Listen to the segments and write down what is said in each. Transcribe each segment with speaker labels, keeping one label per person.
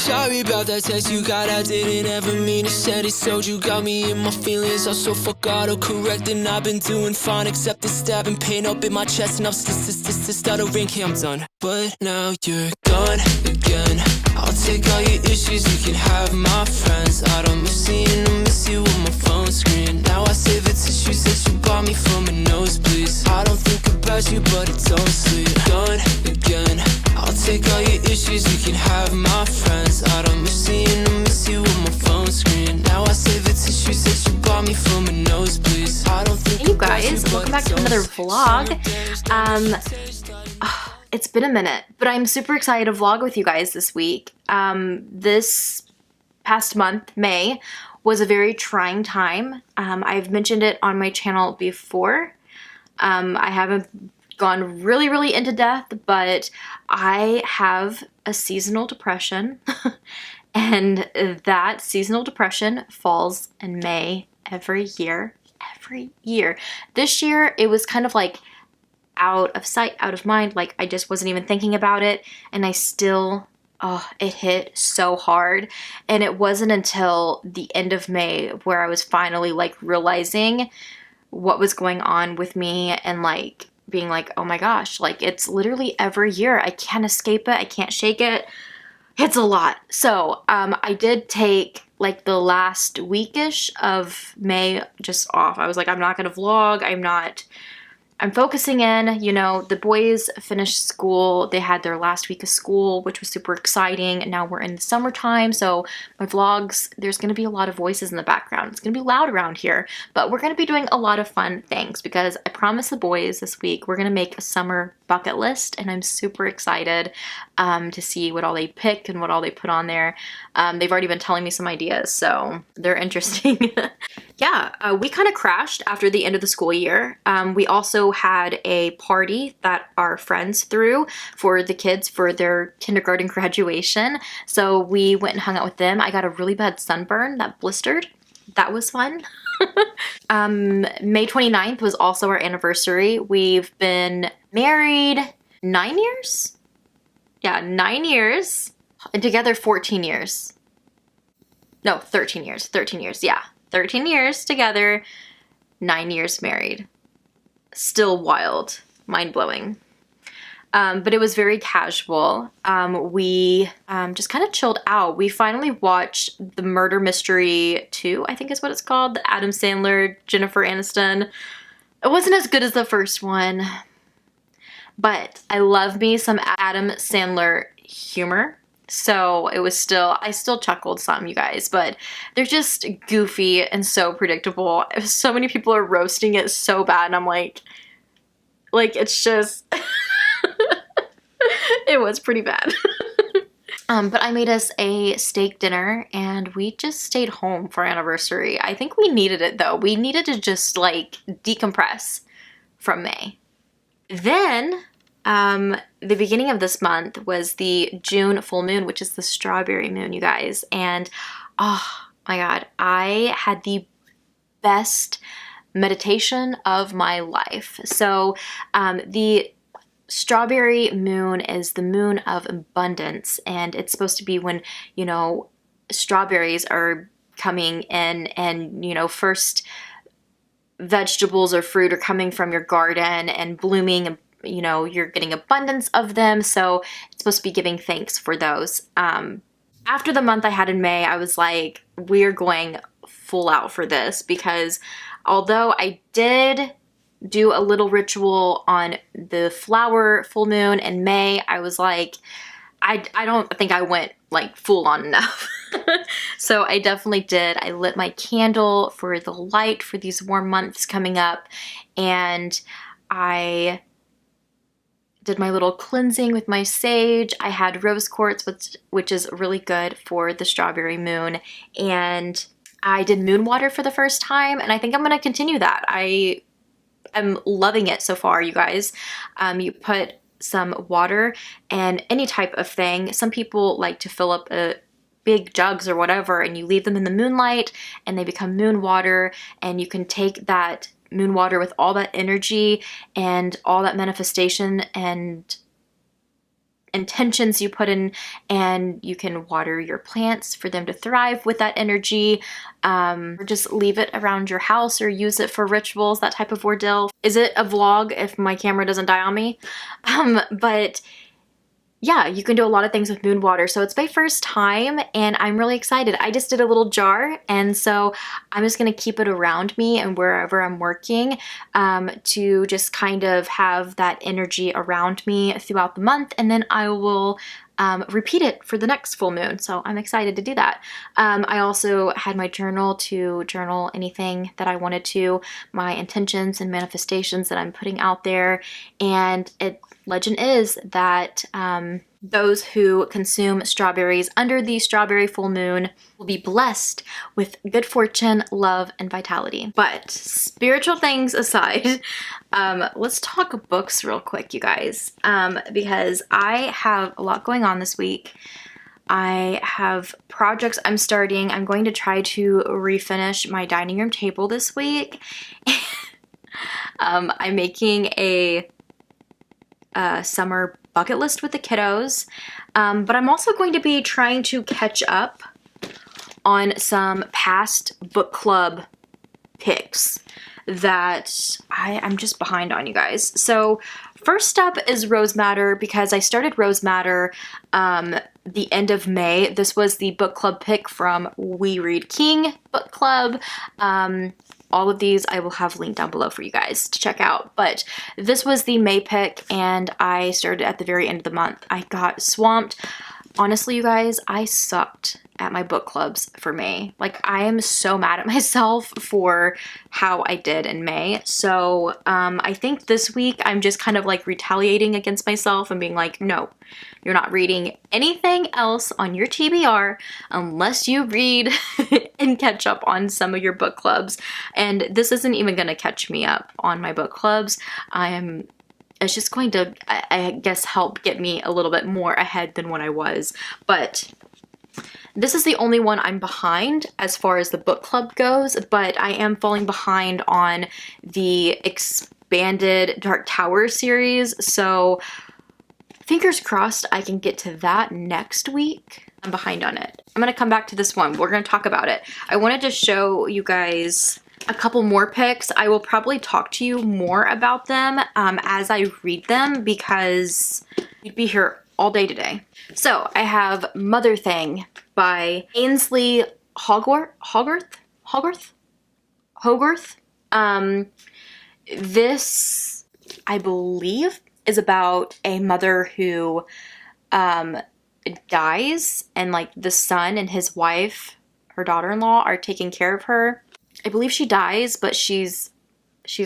Speaker 1: sorry about that text you got. I didn't ever mean to send it. So you got me in my feelings. Also fuck autocorrect, and I've been doing fine except the stabbing pain up in my chest, and I'm stuttering. Okay, I'm done. But now you're gone again. I'll take all your issues, you can have my friends. I don't miss seeing I miss you on my phone screen. Now I save the tissues that you bought me from a nosebleeds. I don't think about you, but it don't sleep. Gone again. I'll take all your issues, you can have my friends. I don't miss seeing I miss you on my phone screen. Now I save the tissues that you bought me from a nosebleeds. I don't think
Speaker 2: Hey you guys, welcome back to another vlog. It's been a minute, but I'm super excited to vlog with you guys this week. This past month, May, was a very trying time. I've mentioned it on my channel before. I haven't gone really into depth, but I have a seasonal depression and that seasonal depression falls in May every year. This year it was kind of like out of sight, out of mind, like I just wasn't even thinking about it, and I still, it hit so hard. And it wasn't until the end of May where I was finally like realizing what was going on with me and like being like, oh my gosh, like it's literally every year. I can't escape it. I can't shake it. It's a lot. So I did take like the last weekish of May just off. I was like, I'm not gonna vlog. I'm focusing in, you know, the boys finished school. They had their last week of school, which was super exciting. And now we're in the summertime. So my vlogs, there's going to be a lot of voices in the background. It's going to be loud around here, but we're going to be doing a lot of fun things because I promised the boys this week, we're going to make a summer bucket list. And I'm super excited to see what all they pick and what all they put on there. They've already been telling me some ideas, so they're interesting. Yeah, we kind of crashed after the end of the school year. We also had a party that our friends threw for the kids for their kindergarten graduation. So we went and hung out with them. I got a really bad sunburn that blistered. That was fun. May 29th was also our anniversary. We've been married 9 years? Yeah, 9 years. And together 14 years. No, 13 years. 13 years, yeah. 13 years together, 9 years married. Still wild, mind-blowing. But it was very casual. We just kind of chilled out. We finally watched the Murder Mystery 2, I think is what it's called. The Adam Sandler, Jennifer Aniston. It wasn't as good as the first one, but I love me some Adam Sandler humor. So it was I still chuckled some, you guys, but they're just goofy and so predictable. So many people are roasting it so bad, and I'm like it's just, it was pretty bad. But I made us a steak dinner and we just stayed home for our anniversary. I think we needed it though. We needed to just like decompress from May. Then, the beginning of this month was the June full moon, which is the strawberry moon, you guys. And oh my God, I had the best meditation of my life. So the strawberry moon is the moon of abundance, and it's supposed to be when, you know, strawberries are coming in and, you know, first vegetables or fruit are coming from your garden and blooming, and you know, you're getting abundance of them. So it's supposed to be giving thanks for those. After the month I had in May, I was like, we're going full out for this, because although I did do a little ritual on the flower full moon in May, I was like, I don't think I went like full on enough. So I definitely did. I lit my candle for the light for these warm months coming up, and I did my little cleansing with my sage. I had rose quartz, which is really good for the strawberry moon, and I did moon water for the first time, and I think I'm going to continue that. I am loving it so far, you guys. You put some water and any type of thing. Some people like to fill up big jugs or whatever, and you leave them in the moonlight and they become moon water, and you can take that moon water with all that energy and all that manifestation and intentions you put in, and you can water your plants for them to thrive with that energy, or just leave it around your house or use it for rituals, that type of ordeal. Is it a vlog if my camera doesn't die on me? But yeah, you can do a lot of things with moon water. So it's my first time and I'm really excited. I just did a little jar, and so I'm just gonna keep it around me and wherever I'm working, to just kind of have that energy around me throughout the month, and then I will repeat it for the next full moon. So I'm excited to do that. I also had my journal to journal anything that I wanted to, my intentions and manifestations that I'm putting out there. And legend is that those who consume strawberries under the strawberry full moon will be blessed with good fortune, love, and vitality. But spiritual things aside, let's talk books real quick, you guys, because I have a lot going on this week. I have projects I'm starting. I'm going to try to refinish my dining room table this week. I'm making a summer bucket list with the kiddos, but I'm also going to be trying to catch up on some past book club picks that I'm just behind on, you guys. So first up is Rose Matter, because I started Rose Matter the end of May. This was the book club pick from We Read King book club. All of these I will have linked down below for you guys to check out. But this was the May pick, and I started at the very end of the month. I got swamped. Honestly, you guys, I sucked at my book clubs for May. Like, I am so mad at myself for how I did in May. So I think this week I'm just kind of like retaliating against myself and being like, no, you're not reading anything else on your TBR unless you read and catch up on some of your book clubs. And this isn't even going to catch me up on my book clubs. It's just going to, I guess, help get me a little bit more ahead than what I was. But this is the only one I'm behind as far as the book club goes, but I am falling behind on the expanded Dark Tower series. So fingers crossed I can get to that next week. I'm behind on it. I'm going to come back to this one. We're going to talk about it. I wanted to show you guys a couple more picks. I will probably talk to you more about them as I read them, because you'd be here all day today. So I have Mother Thing by Ainsley Hogarth. This, I believe, is about a mother who dies, and like the son and his wife, her daughter-in-law, are taking care of her. I believe she dies, but she's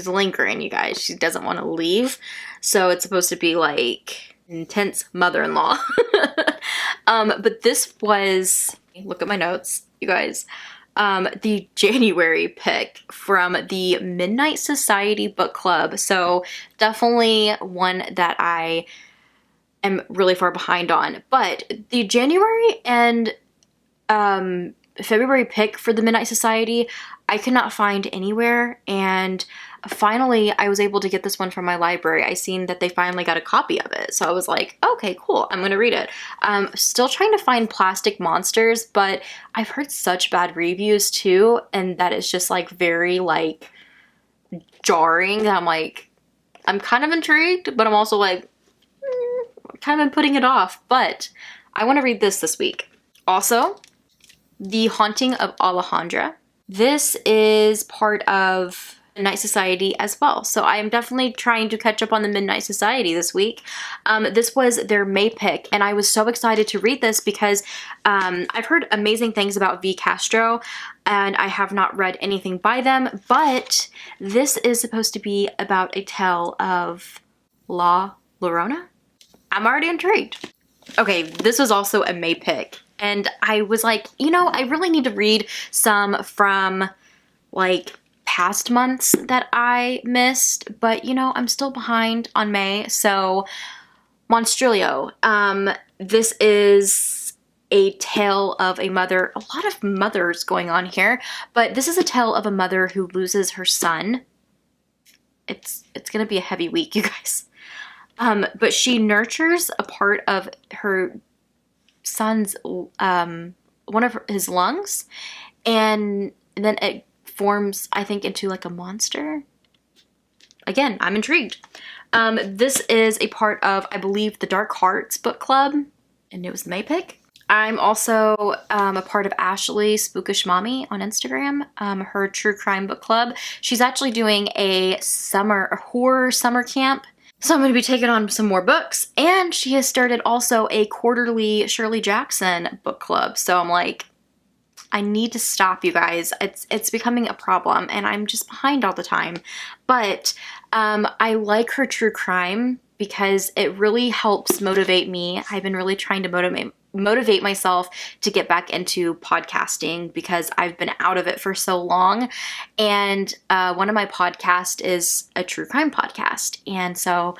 Speaker 2: lingering, you guys. She doesn't want to leave. So it's supposed to be like intense mother-in-law. But this was, look at my notes, you guys, the January pick from the Midnight Society book club. So definitely one that I am really far behind on. But the January and February pick for the Midnight Society, I could not find anywhere, and finally I was able to get this one from my library. I seen that they finally got a copy of it, so I was like, okay, cool, I'm gonna read it. Still trying to find Plastic Monsters, but I've heard such bad reviews too, and that is just like very like jarring. I'm like, I'm kind of intrigued, but I'm also like, kind of been putting it off, but I want to read this week. Also, The Haunting of Alejandra. This is part of Midnight Society as well. So I am definitely trying to catch up on the Midnight Society this week. This was their May pick, and I was so excited to read this because I've heard amazing things about V. Castro, and I have not read anything by them, but this is supposed to be about a tale of La Llorona. I'm already intrigued. Okay, this was also a May pick. And I was like, you know, I really need to read some from like past months that I missed, but you know, I'm still behind on May. So Monstrilio, this is a tale of a mother, a lot of mothers going on here, but this is a tale of a mother who loses her son. It's gonna be a heavy week, you guys. But she nurtures a part of her son's, one of his lungs, and then it forms, I think, into like a monster. Again, I'm intrigued. This is a part of, I believe, the Dark Hearts book club, and it was the May pick. I'm also a part of Ashley Spookish Mommy on Instagram, her true crime book club. She's actually doing a horror summer camp. So I'm going to be taking on some more books. And she has started also a quarterly Shirley Jackson book club. So I'm like, I need to stop, you guys. It's becoming a problem and I'm just behind all the time. But I like her true crime because it really helps motivate me. I've been really trying to motivate myself to get back into podcasting because I've been out of it for so long. And one of my podcasts is a true crime podcast. And so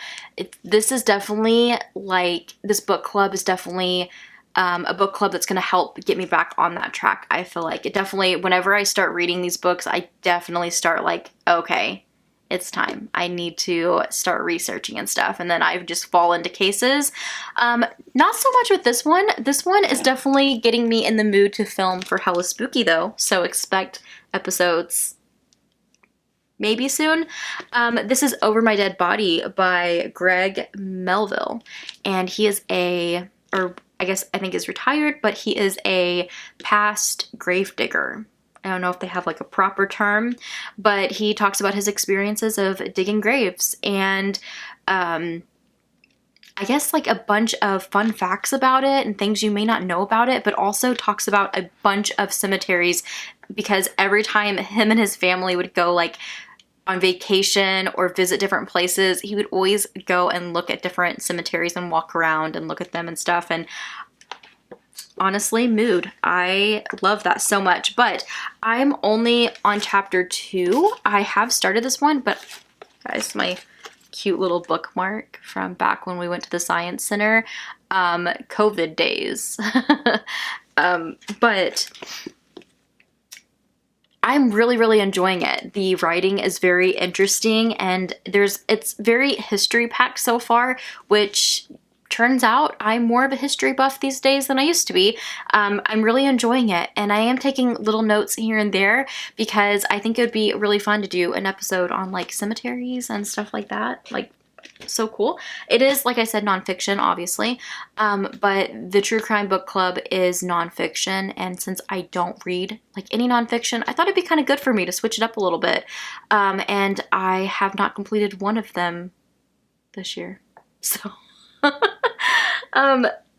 Speaker 2: this is definitely like, this book club is definitely a book club that's going to help get me back on that track. I feel like it definitely, whenever I start reading these books, I definitely start like, okay, it's time. I need to start researching and stuff. And then I just fall into cases. Not so much with this one. This one is definitely getting me in the mood to film for Hella Spooky though. So expect episodes maybe soon. This is Over My Dead Body by Greg Melville. And he is I think is retired, but he is a past gravedigger. I don't know if they have like a proper term, but he talks about his experiences of digging graves and I guess like a bunch of fun facts about it and things you may not know about it, but also talks about a bunch of cemeteries because every time him and his family would go like on vacation or visit different places, he would always go and look at different cemeteries and walk around and look at them and stuff. And honestly, mood. I love that so much, but I'm only on chapter 2. I have started this one, but guys, my cute little bookmark from back when we went to the Science Center, COVID days. But I'm really, really enjoying it. The writing is very interesting and it's very history packed so far, which turns out I'm more of a history buff these days than I used to be. I'm really enjoying it and I am taking little notes here and there because I think it would be really fun to do an episode on like cemeteries and stuff like that. Like, so cool. It is, like I said, nonfiction, obviously, but the True Crime Book Club is nonfiction, and since I don't read like any nonfiction, I thought it'd be kind of good for me to switch it up a little bit, and I have not completed one of them this year, so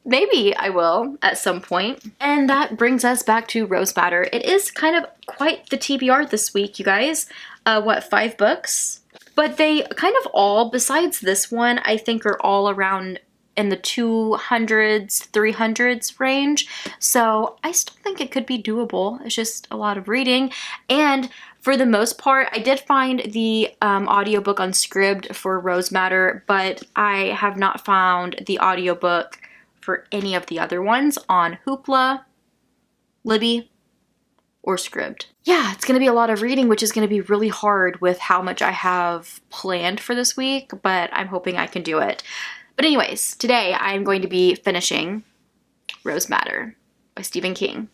Speaker 2: maybe I will at some point. And that brings us back to Rose Matter. It is kind of quite the TBR this week, you guys. 5 books? But they kind of all, besides this one, I think are all around in the 200s, 300s range. So I still think it could be doable. It's just a lot of reading. And for the most part, I did find the audiobook on Scribd for Rose Matter, but I have not found the audiobook for any of the other ones on Hoopla, Libby, or Scribd. Yeah, it's going to be a lot of reading, which is going to be really hard with how much I have planned for this week, but I'm hoping I can do it. But anyways, today I'm going to be finishing Rose Matter by Stephen King.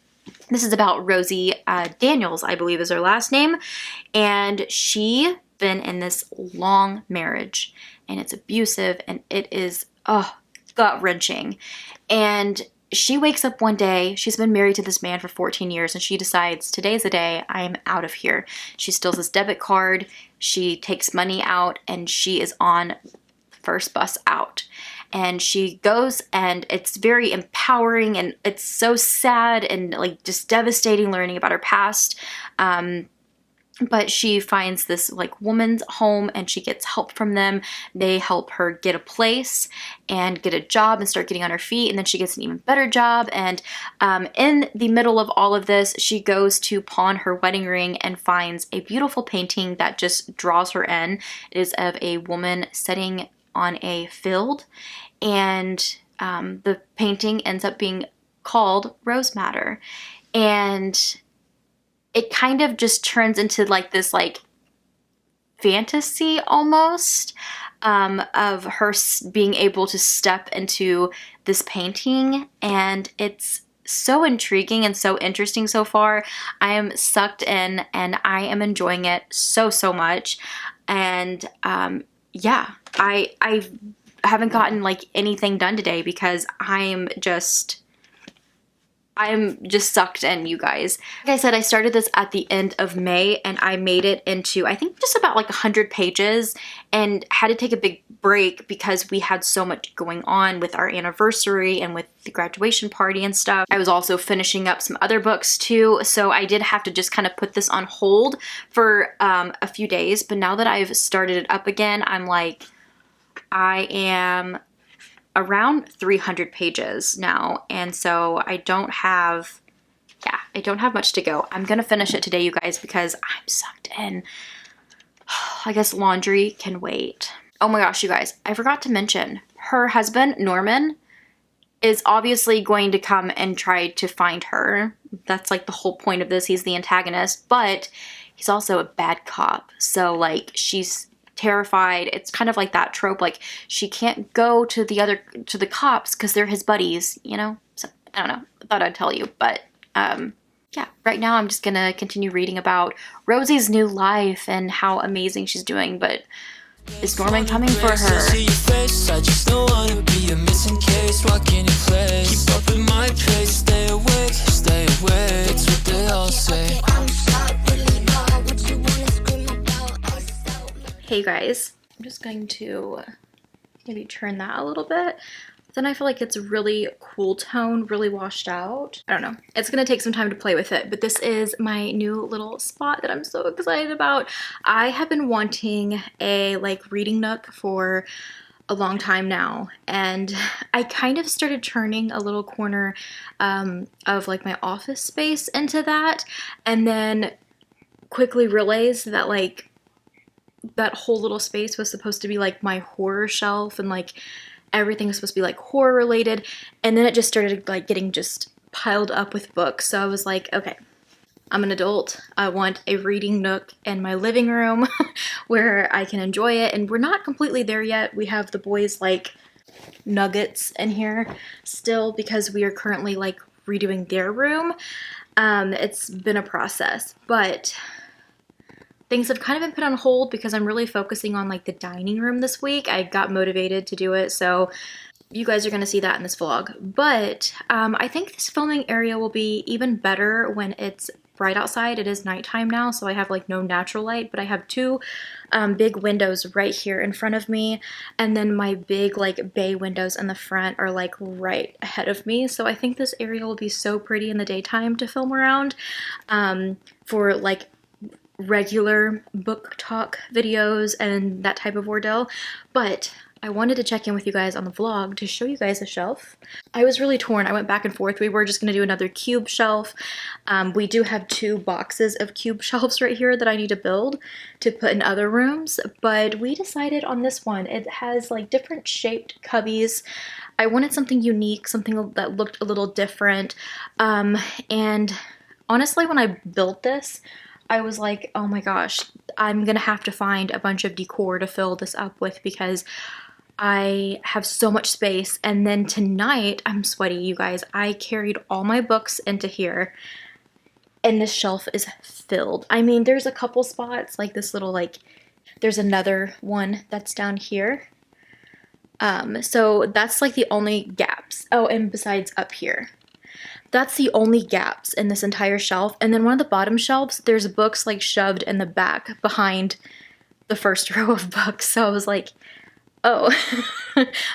Speaker 2: This is about Rosie Daniels, I believe is her last name, and she been in this long marriage, and it's abusive, and it is, gut-wrenching. And she wakes up one day, she's been married to this man for 14 years, and she decides, today's the day, I'm out of here. She steals his debit card, she takes money out, and she is on the first bus out. And she goes, and it's very empowering, and it's so sad and like just devastating learning about her past. But she finds this like woman's home and she gets help from them. They help her get a place and get a job and start getting on her feet. And then she gets an even better job. And in the middle of all of this, she goes to pawn her wedding ring and finds a beautiful painting that just draws her in. It is of a woman sitting on a field. And the painting ends up being called Rose Matter. And it kind of just turns into like this like fantasy almost. of her being able to step into this painting, and it's so intriguing and so interesting so far. I am sucked in and I am enjoying it so much. And yeah, I haven't gotten like anything done today because I'm just sucked in, you guys. Like I said, I started this at the end of May and I made it into, I think, just about like 100 pages and had to take a big break because we had so much going on with our anniversary and with the graduation party and stuff. I was also finishing up some other books too, so I did have to just kind of put this on hold for a few days. But now that I've started it up again, I'm like, I am around 300 pages now, and so I don't have much to go. I'm gonna finish it today, you guys, because I'm sucked in. I guess laundry can wait. Oh my gosh, you guys, I forgot to mention, her husband, Norman, is obviously going to come and try to find her. That's like the whole point of this. He's the antagonist, but he's also a bad cop. So like, she's terrified. It's kind of like that trope, like she can't go to the cops because they're his buddies, you know? So I don't know, I thought I'd tell you. But yeah, right now I'm just gonna continue reading about Rosie's new life and how amazing she's doing. But is Norman coming for her?
Speaker 1: I just don't wanna be a missing case. Why can't you play? Keep up in my pace. Stay awake, stay awake. It's what they all say.
Speaker 2: Hey guys, I'm just going to maybe turn that a little bit. Then I feel like it's really cool tone, really washed out. I don't know. It's gonna take some time to play with it, but this is my new little spot that I'm so excited about. I have been wanting a like reading nook for a long time now, and I kind of started turning a little corner of like my office space into that, and then quickly realized that like that whole little space was supposed to be like my horror shelf, and like everything was supposed to be like horror related, and then it just started like getting just piled up with books. So I was like, okay, I'm an adult. I want a reading nook in my living room where I can enjoy it, and we're not completely there yet. We have the boys like nuggets in here still because we are currently like redoing their room. It's been a process, but things have kind of been put on hold because I'm really focusing on like the dining room this week. I got motivated to do it, so you guys are going to see that in this vlog. But I think this filming area will be even better when it's bright outside. It is nighttime now, so I have like no natural light, but I have two big windows right here in front of me, and then my big like bay windows in the front are like right ahead of me. So I think this area will be so pretty in the daytime to film around for like regular book talk videos and that type of ordeal. But I wanted to check in with you guys on the vlog to show you guys the shelf. I was really torn. I went back and forth. We were just going to do another cube shelf. We do have 2 boxes of cube shelves right here that I need to build to put in other rooms, but we decided on this one. It has like different shaped cubbies. I wanted something unique, something that looked a little different. And honestly, when I built this, I was like, oh my gosh, I'm gonna have to find a bunch of decor to fill this up with because I have so much space. And then tonight, I'm sweaty, you guys. I carried all my books into here, and this shelf is filled. I mean, there's a couple spots, like this little, like, there's another one that's down here. So that's like the only gaps. Oh, and besides up here. That's the only gaps in this entire shelf. And then one of the bottom shelves, there's books like shoved in the back behind the first row of books. So I was like, oh,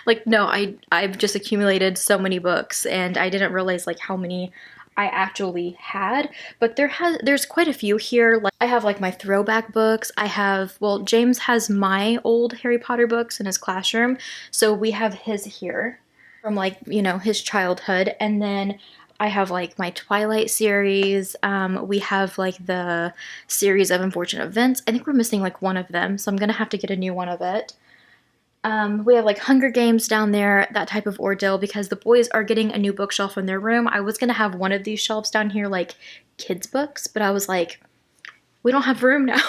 Speaker 2: like, no, I've just accumulated so many books, and I didn't realize like how many I actually had. But there's quite a few here. Like, I have like my throwback books. I have, well, James has my old Harry Potter books in his classroom, so we have his here from like, you know, his childhood. And then I have like my Twilight series. We have like the series of Unfortunate Events. I think we're missing like one of them, so I'm gonna have to get a new one of it. We have like Hunger Games down there, that type of ordeal, because the boys are getting a new bookshelf in their room. I was gonna have one of these shelves down here like kids books, but I was like, we don't have room now.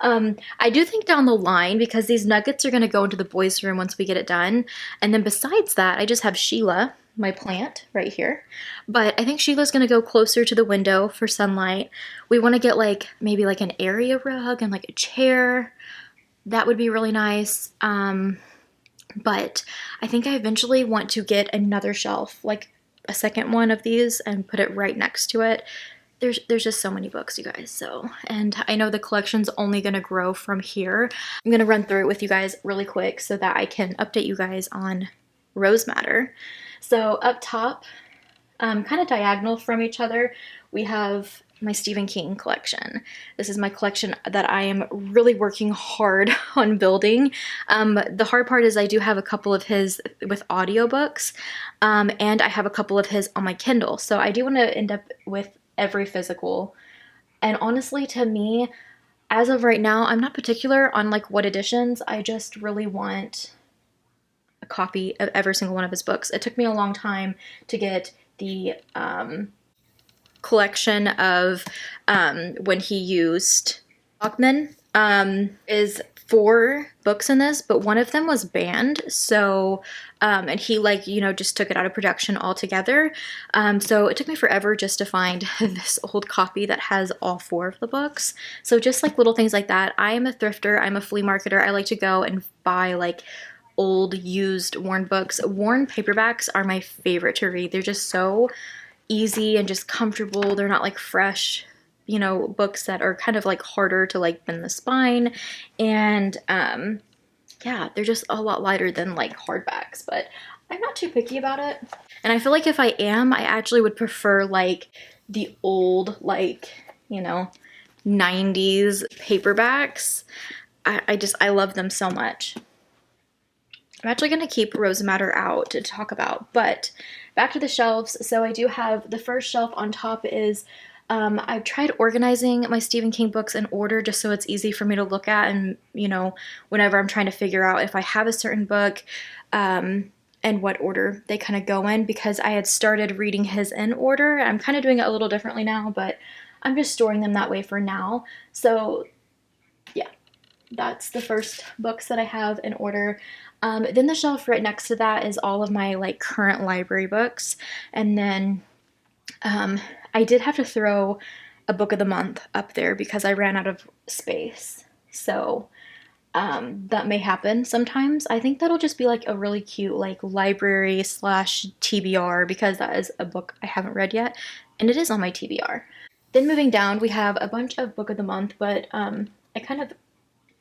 Speaker 2: I do think down the line, because these nuggets are going to go into the boys' room once we get it done. And then besides that, I just have Sheila, my plant, right here. But I think Sheila's going to go closer to the window for sunlight. We want to get like maybe like an area rug and like a chair. That would be really nice. But I think I eventually want to get another shelf, like a second one of these, and put it right next to it. There's just so many books, you guys. So, and I know the collection's only going to grow from here. I'm going to run through it with you guys really quick so that I can update you guys on Rose Matter. So up top, kind of diagonal from each other, we have my Stephen King collection. This is my collection that I am really working hard on building. The hard part is I do have a couple of his with audiobooks, and I have a couple of his on my Kindle. So I do want to end up with every physical. And honestly, to me, as of right now, I'm not particular on like what editions. I just really want a copy of every single one of his books. It took me a long time to get the collection of when he used Joakim. Is 4 books in this, but one of them was banned. So, and he like, you know, just took it out of production altogether. So it took me forever just to find this old copy that has all 4 of the books. So just like little things like that. I am a thrifter. I'm a flea marketer. I like to go and buy like old, used, worn books. Worn paperbacks are my favorite to read. They're just so easy and just comfortable. They're not like fresh, you know, books that are kind of like harder to like bend the spine. And yeah, they're just a lot lighter than like hardbacks, but I'm not too picky about it. And I feel like if I am, I actually would prefer like the old, like, you know, 90s paperbacks. I love them so much. I'm actually going to keep Rose Matter out to talk about, but back to the shelves. So I do have the first shelf on top is, I've tried organizing my Stephen King books in order just so it's easy for me to look at and, you know, whenever I'm trying to figure out if I have a certain book, and what order they kind of go in, because I had started reading his in order. I'm kind of doing it a little differently now, but I'm just storing them that way for now. So yeah, that's the first books that I have in order. Then the shelf right next to that is all of my like current library books. And then I did have to throw a book of the month up there because I ran out of space. So that may happen sometimes. I think that'll just be like a really cute like library / TBR, because that is a book I haven't read yet and it is on my TBR. Then moving down, we have a bunch of book of the month, but I kind of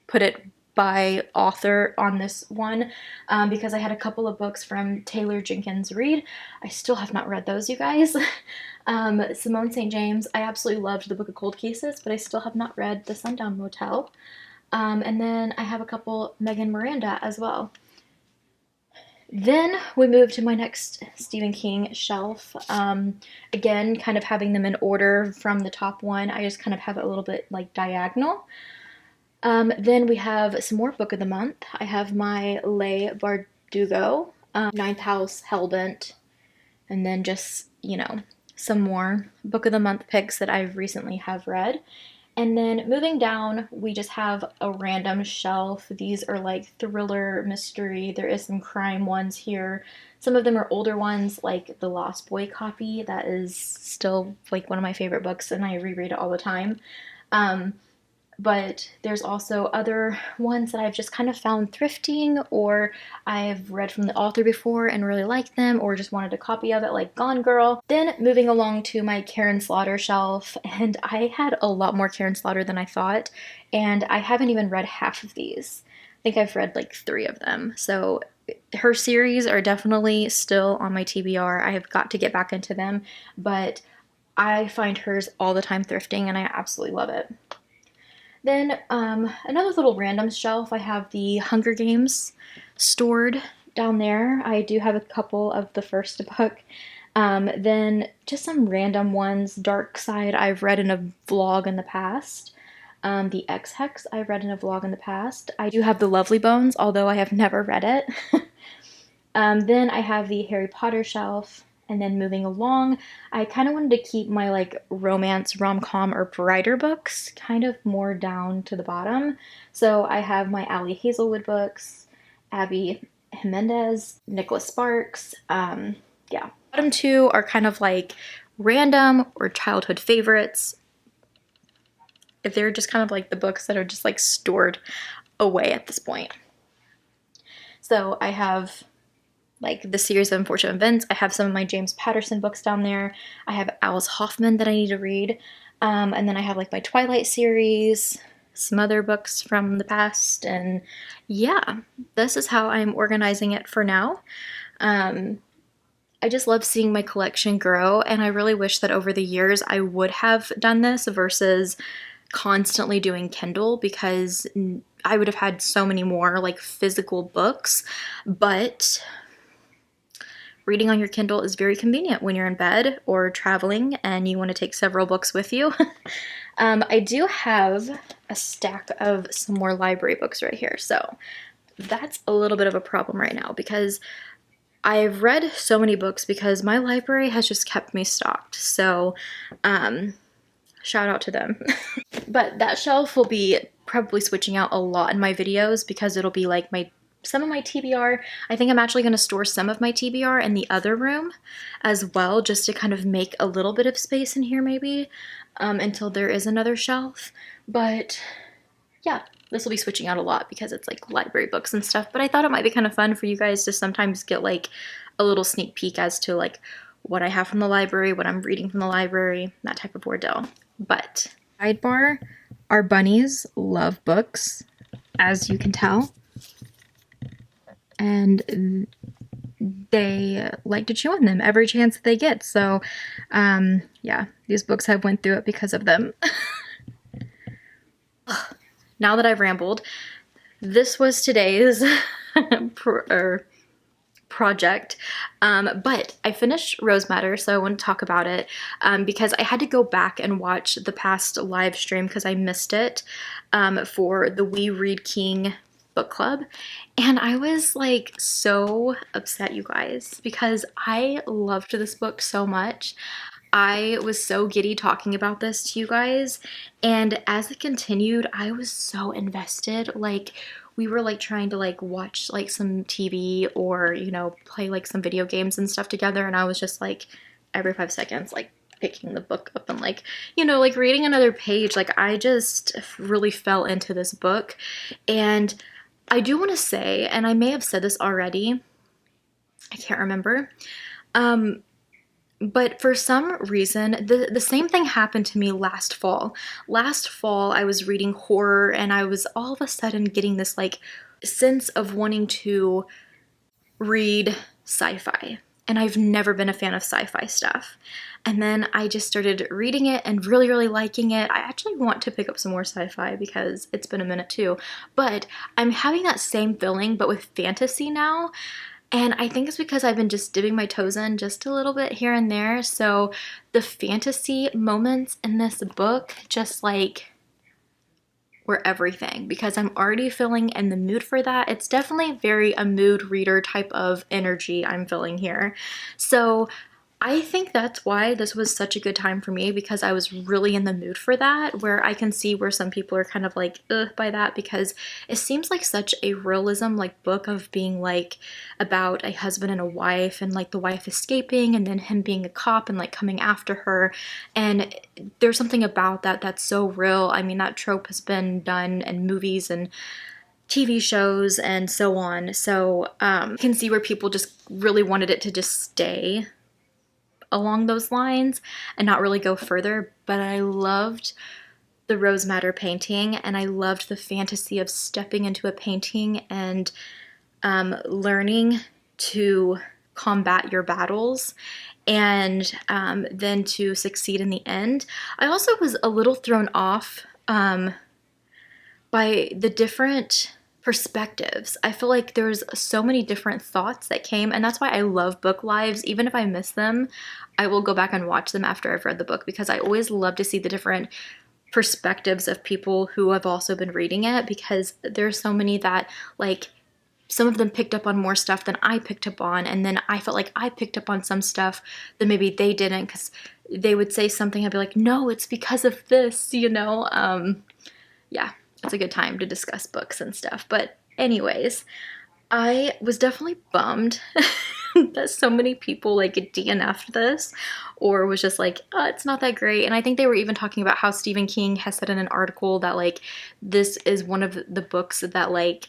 Speaker 2: put it by author on this one because I had a couple of books from Taylor Jenkins Reid. I still have not read those, you guys. Simone St. James, I absolutely loved the Book of Cold Cases, but I still have not read The Sundown Motel. And then I have a couple Megan Miranda as well. Then we move to my next Stephen King shelf. Again, kind of having them in order from the top one. I just kind of have it a little bit like diagonal. Then we have some more book of the month. I have my Leigh Bardugo, Ninth House, Hellbent, and then just, you know, some more book of the month picks that I've recently have read. And then moving down, we just have a random shelf. These are like thriller, mystery. There is some crime ones here. Some of them are older ones, like the Lost Boy copy. That is still like one of my favorite books, and I reread it all the time. But there's also other ones that I've just kind of found thrifting, or I've read from the author before and really liked them, or just wanted a copy of it, like Gone Girl. Then moving along to my Karen Slaughter shelf, and I had a lot more Karen Slaughter than I thought, and I haven't even read half of these. I think I've read like 3 of them. So her series are definitely still on my TBR. I have got to get back into them, but I find hers all the time thrifting, and I absolutely love it. Then another little random shelf, I have the Hunger Games stored down there. I do have a couple of the first book. Then just some random ones. Dark Side I've read in a vlog in the past. The X-Hex I've read in a vlog in the past. I do have the Lovely Bones, although I have never read it. Then I have the Harry Potter shelf. And then moving along, I kind of wanted to keep my like romance, rom-com, or brighter books kind of more down to the bottom. So I have my Allie Hazelwood books, Abby Jimenez, Nicholas Sparks. Yeah. Bottom two are kind of like random or childhood favorites. They're just kind of like the books that are just like stored away at this point. So I have like the series of unfortunate events. I have some of my James Patterson books down there. I have Alice Hoffman that I need to read. And then I have like my Twilight series, some other books from the past. And yeah, this is how I'm organizing it for now. I just love seeing my collection grow, and I really wish that over the years I would have done this versus constantly doing Kindle, because I would have had so many more like physical books. But reading on your Kindle is very convenient when you're in bed or traveling and you want to take several books with you. I do have a stack of some more library books right here, so that's a little bit of a problem right now because I've read so many books because my library has just kept me stocked. So shout out to them. But that shelf will be probably switching out a lot in my videos because it'll be like some of my TBR. I think I'm actually going to store some of my TBR in the other room as well, just to kind of make a little bit of space in here maybe until there is another shelf. But yeah, this will be switching out a lot because it's like library books and stuff. But I thought it might be kind of fun for you guys to sometimes get like a little sneak peek as to like what I have from the library, what I'm reading from the library, that type of ordeal. But sidebar, our bunnies love books, as you can tell. And they like to chew on them every chance that they get. So, yeah, these books have went through it because of them. Now that I've rambled, this was today's project, but I finished Rose Matter, so I want to talk about it because I had to go back and watch the past live stream because I missed it for the We Read King book club, and I was like so upset, you guys, because I loved this book so much. I was so giddy talking about this to you guys, and as it continued, I was so invested. Like, we were like trying to like watch like some TV or, you know, play like some video games and stuff together, and I was just like every 5 seconds like picking the book up and like, you know, like reading another page. Like, I just really fell into this book. And I do want to say, and I may have said this already, I can't remember, but for some reason, the same thing happened to me last fall. Last fall, I was reading horror, and I was all of a sudden getting this like sense of wanting to read sci-fi. And I've never been a fan of sci-fi stuff. And then I just started reading it and really, really liking it. I actually want to pick up some more sci-fi because it's been a minute too. But I'm having that same feeling, but with fantasy now. And I think it's because I've been just dipping my toes in just a little bit here and there. So the fantasy moments in this book just like were everything because I'm already feeling in the mood for that. It's definitely very a mood reader type of energy I'm feeling here. So I think that's why this was such a good time for me, because I was really in the mood for that, where I can see where some people are kind of like, ugh, by that, because it seems like such a realism like book of being like about a husband and a wife, and like the wife escaping and then him being a cop and like coming after her. And there's something about that that's so real. I mean, that trope has been done in movies and TV shows and so on. So you can see where people just really wanted it to just stay along those lines and not really go further. But I loved the Rose Matter painting, and I loved the fantasy of stepping into a painting and learning to combat your battles and then to succeed in the end. I also was a little thrown off by the different perspectives. I feel like there's so many different thoughts that came, and that's why I love book lives. Even if I miss them, I will go back and watch them after I've read the book, because I always love to see the different perspectives of people who have also been reading it, because there's so many that like some of them picked up on more stuff than I picked up on, and then I felt like I picked up on some stuff that maybe they didn't, because they would say something, I'd be like, no, it's because of this, you know? Yeah, it's a good time to discuss books and stuff. But anyways, I was definitely bummed that so many people like DNF'd this, or was just like, oh, it's not that great. And I think they were even talking about how Stephen King has said in an article that like this is one of the books that like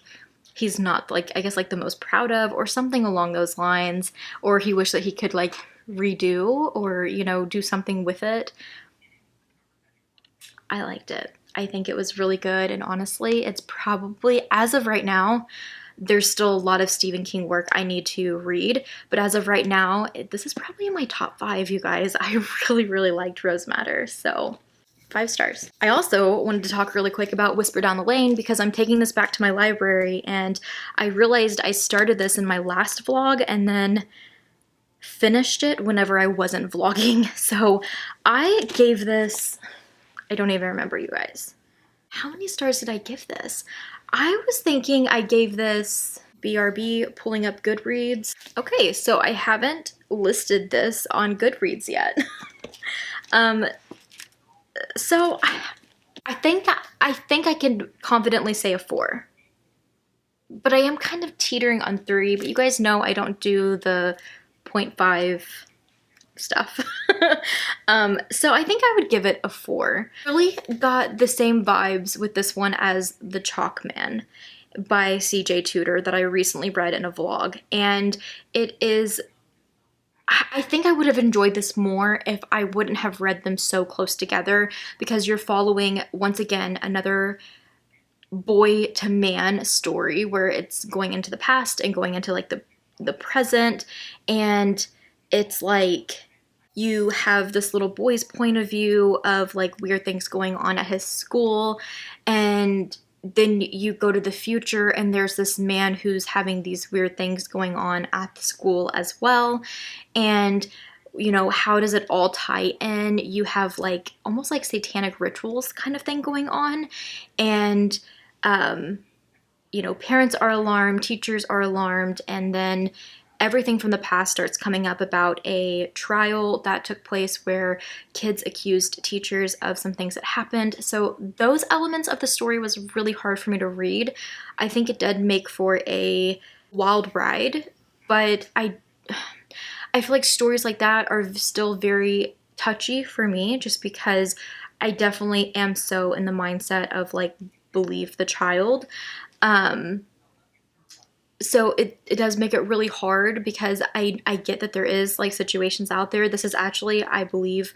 Speaker 2: he's not like, I guess, like the most proud of, or something along those lines, or he wished that he could like redo or, you know, do something with it. I liked it. I think it was really good, and honestly, it's probably, as of right now, there's still a lot of Stephen King work I need to read, but as of right now, this is probably in my top 5, you guys. I really, really liked Rose Matters, so 5 stars. I also wanted to talk really quick about Whisper Down the Lane, because I'm taking this back to my library, and I realized I started this in my last vlog and then finished it whenever I wasn't vlogging. So I gave this, I don't even remember, you guys. How many stars did I give this? I was thinking I gave this, BRB, pulling up Goodreads. Okay, so I haven't listed this on Goodreads yet. So I think I can confidently say a 4. But I am kind of teetering on 3, but you guys know I don't do the 0.5 stuff. So I think I would give it a 4. Really got the same vibes with this one as The Chalk Man by CJ Tudor that I recently read in a vlog, and it is, I think I would have enjoyed this more if I wouldn't have read them so close together, because you're following, once again, another boy to man story where it's going into the past and going into like the present, and it's like you have this little boy's point of view of like weird things going on at his school, and then you go to the future and there's this man who's having these weird things going on at the school as well. And you know, how does it all tie in? You have like almost like satanic rituals kind of thing going on, and you know, parents are alarmed, teachers are alarmed, and then everything from the past starts coming up about a trial that took place where kids accused teachers of some things that happened. So those elements of the story was really hard for me to read. I think it did make for a wild ride, but I feel like stories like that are still very touchy for me, just because I definitely am so in the mindset of like believe the child. So it does make it really hard, because I get that there is like situations out there. This is actually, I believe,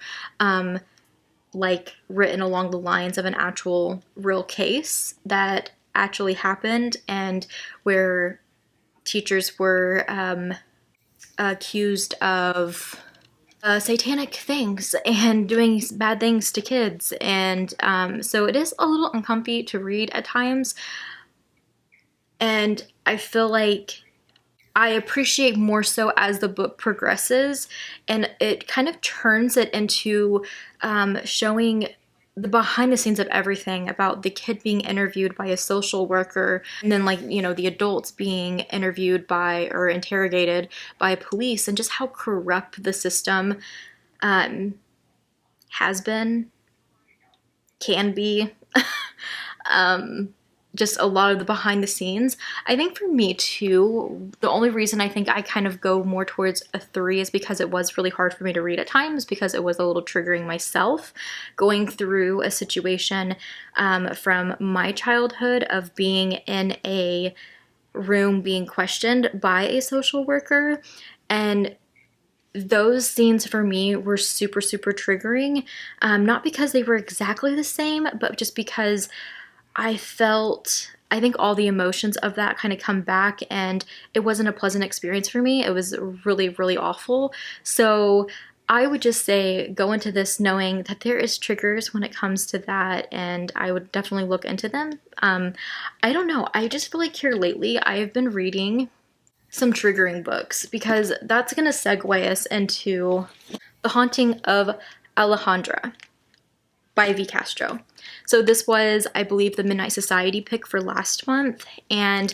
Speaker 2: like written along the lines of an actual real case that actually happened, and where teachers were accused of satanic things and doing bad things to kids. And so it is a little uncomfy to read at times. And I feel like I appreciate more so as the book progresses, and it kind of turns it into showing the behind the scenes of everything, about the kid being interviewed by a social worker, and then like, you know, the adults being interviewed by or interrogated by police, and just how corrupt the system has been, can be. Just a lot of the behind the scenes. I think for me too, the only reason I think I kind of go more towards a 3 is because it was really hard for me to read at times, because it was a little triggering myself, going through a situation from my childhood of being in a room being questioned by a social worker. And those scenes for me were super, super triggering. Not because they were exactly the same, but just because I think all the emotions of that kind of come back, and it wasn't a pleasant experience for me. It was really, really awful. So I would just say go into this knowing that there is triggers when it comes to that, and I would definitely look into them. I don't know. I just feel like here lately I've been reading some triggering books, because that's going to segue us into The Haunting of Alejandra by V. Castro. So this was, I believe, the Midnight Society pick for last month, and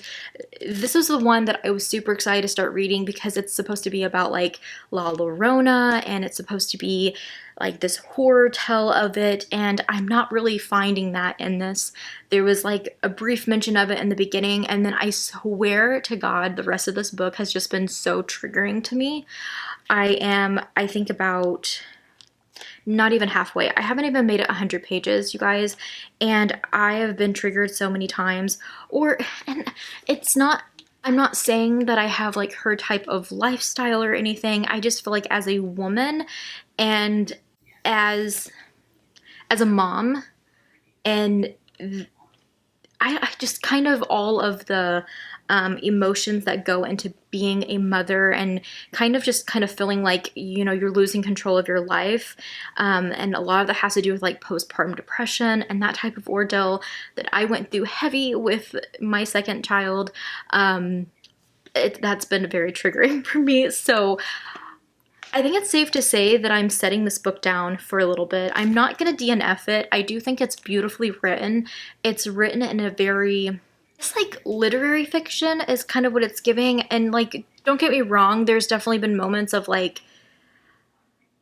Speaker 2: this was the one that I was super excited to start reading because it's supposed to be about like La Llorona, and it's supposed to be like this horror tale of it, and I'm not really finding that in this. There was like a brief mention of it in the beginning, and then I swear to God the rest of this book has just been so triggering to me. I think about not even halfway. I haven't even made it 100 pages, you guys, and I have been triggered so many times. And it's not, I'm not saying that I have like her type of lifestyle or anything. I just feel like as a woman and as a mom, and I just kind of all of the emotions that go into being a mother, and kind of feeling like, you know, you're losing control of your life, and a lot of that has to do with like postpartum depression and that type of ordeal that I went through heavy with my second child. That's been very triggering for me. So I think it's safe to say that I'm setting this book down for a little bit. I'm not going to DNF it. I do think it's beautifully written. It's written in a very, it's like literary fiction is kind of what it's giving. And like, don't get me wrong, there's definitely been moments of like,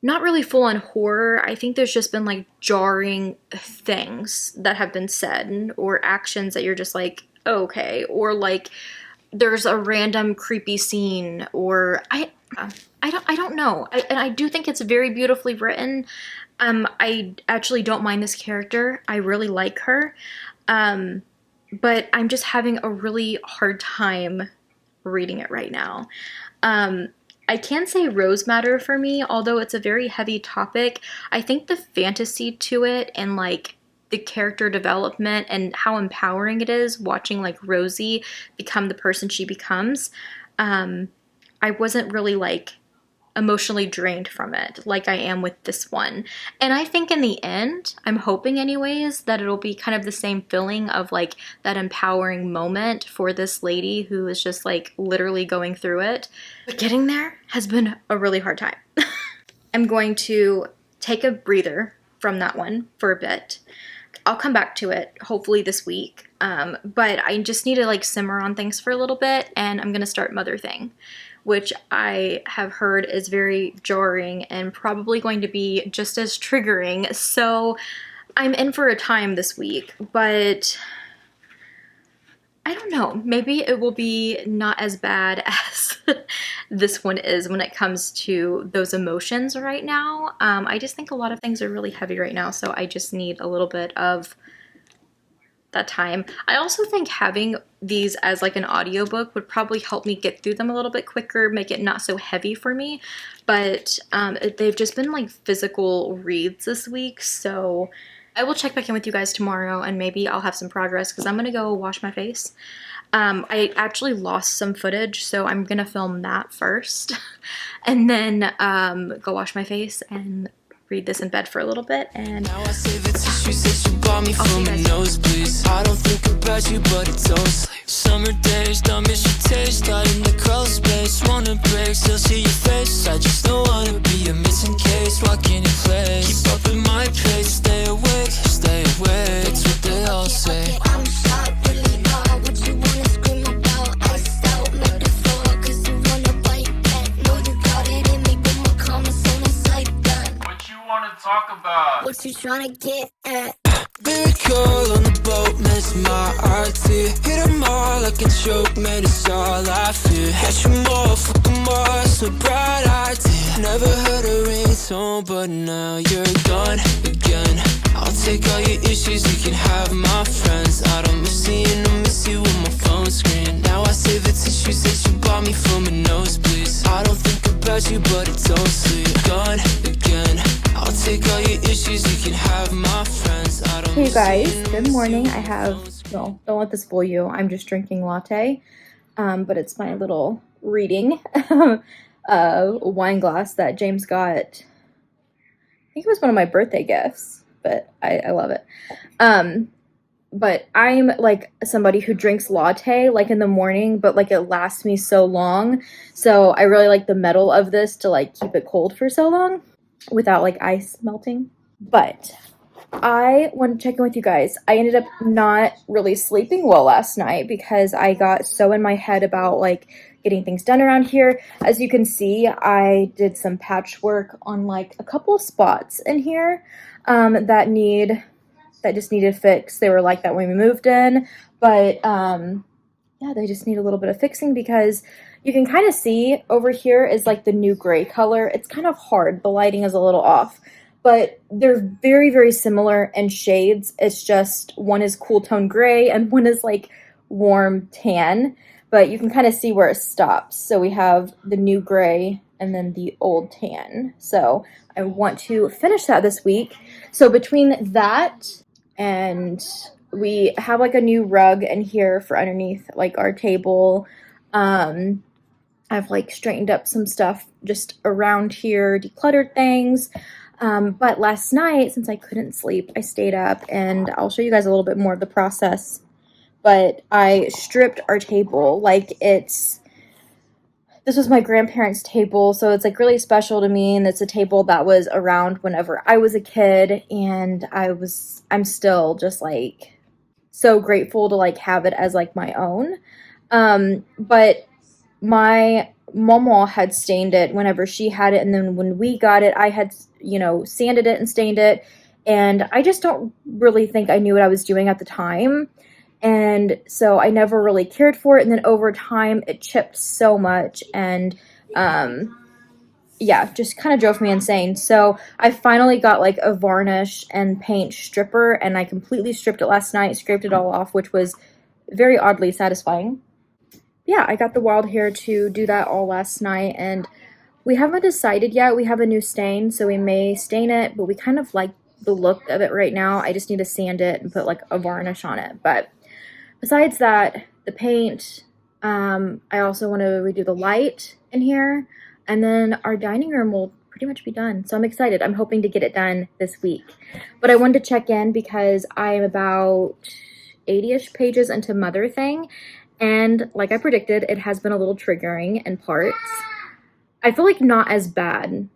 Speaker 2: not really full on horror. I think there's just been like jarring things that have been said or actions that you're just like, oh, okay. Or like there's a random creepy scene, or I don't know. And I do think it's very beautifully written. I actually don't mind this character. I really like her. But I'm just having a really hard time reading it right now. I can say Rose Matter for me, although it's a very heavy topic. I think the fantasy to it and like the character development and how empowering it is watching like Rosie become the person she becomes. I wasn't really like emotionally drained from it like I am with this one. And I think in the end, I'm hoping anyways, that it'll be kind of the same feeling of like that empowering moment for this lady who is just like literally going through it. But getting there has been a really hard time. I'm going to take a breather from that one for a bit. I'll come back to it hopefully this week. But I just need to like simmer on things for a little bit, and I'm gonna start Mother Thing, which I have heard is very jarring and probably going to be just as triggering. So I'm in for a time this week, but I don't know, maybe it will be not as bad as this one is when it comes to those emotions right now. I just think a lot of things are really heavy right now, so I just need a little bit of that time. I also think having these as like an audiobook would probably help me get through them a little bit quicker, make it not so heavy for me. But they've just been like physical reads this week, so I will check back in with you guys tomorrow and maybe I'll have some progress because I'm gonna go wash my face. I actually lost some footage, so I'm gonna film that first and then go wash my face and read this in bed for a little bit. And
Speaker 1: now I save the tissues that you bought me from your nose, please. I don't think about you, but it don't sleep. Summer days, don't miss your taste. Out in the crawl space, wanna break, still see your face. I just don't wanna be a missing case, walking in place. Keep up in my pace, stay awake, stay awake. That's what they all say. I'm shot, really hard. What you wanna scream about? Iced out, metaphor, 'cause you wanna bite that. Know you got it in me, but my comments on is like that.
Speaker 3: What you wanna talk about?
Speaker 1: What you tryna get at? Miracle on the boat, miss my RT. Hit 'em all like a joke, man, it's all I fear. Catch 'em all, fuck 'em all, it's a bright idea. Never heard a ringtone, but now you're gone again. I'll take all your issues, you can have my friends. I don't miss you, and I miss you with my phone screen. Now I save the tissues that you bought me from your nose, please. I don't think about you, but it don't sleep. Gone again. I'll take all your issues, you can have my friends. I don't
Speaker 2: Hey guys, good morning. I have, well, don't let this fool you. I'm just drinking latte, but it's my little reading wine glass that James got. I think it was one of my birthday gifts, but I love it. But I'm like somebody who drinks latte like in the morning, but like it lasts me so long. So I really like the metal of this to like keep it cold for so long without like ice melting. But I want to check in with you guys. I ended up not really sleeping well last night because I got so in my head about like getting things done around here. As you can see, I did some patchwork on like a couple of spots in here that just needed fixed. They were like that when we moved in, but yeah, they just need a little bit of fixing because you can kind of see over here is like the new gray color. It's kind of hard. The lighting is a little off, but they're very, very similar in shades. It's just one is cool tone gray and one is like warm tan, but you can kind of see where it stops. So we have the new gray and then the old tan. So I want to finish that this week. So between that and we have like a new rug in here for underneath like our table. I've like straightened up some stuff just around here, decluttered things. But last night, since I couldn't sleep, I stayed up and I'll show you guys a little bit more of the process. But I stripped our table this was my grandparents' table, so it's like really special to me, and it's a table that was around whenever I was a kid, and I'm still just like so grateful to like have it as like my own. But my mama had stained it whenever she had it, and then when we got it, I had, sanded it and stained it, and I just don't really think I knew what I was doing at the time. And so I never really cared for it. And then over time, it chipped so much and, yeah, just kind of drove me insane. So I finally got like a varnish and paint stripper and I completely stripped it last night, scraped it all off, which was very oddly satisfying. Yeah, I got the wild hair to do that all last night and we haven't decided yet. We have a new stain, so we may stain it, but we kind of like the look of it right now. I just need to sand it and put like a varnish on it. But besides that, the paint, I also want to redo the light in here, and then our dining room will pretty much be done. So I'm excited. I'm hoping to get it done this week. But I wanted to check in because I am about 80-ish pages into Mother Thing, and like I predicted, it has been a little triggering in parts. I feel like not as bad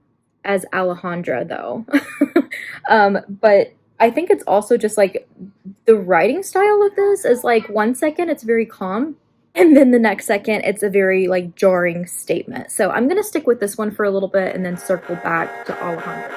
Speaker 2: as Alejandra, though. But I think it's also just like the writing style of this is like 1 second it's very calm and then the next second it's a very like jarring statement. So I'm gonna stick with this one for a little bit and then circle back to Alejandro.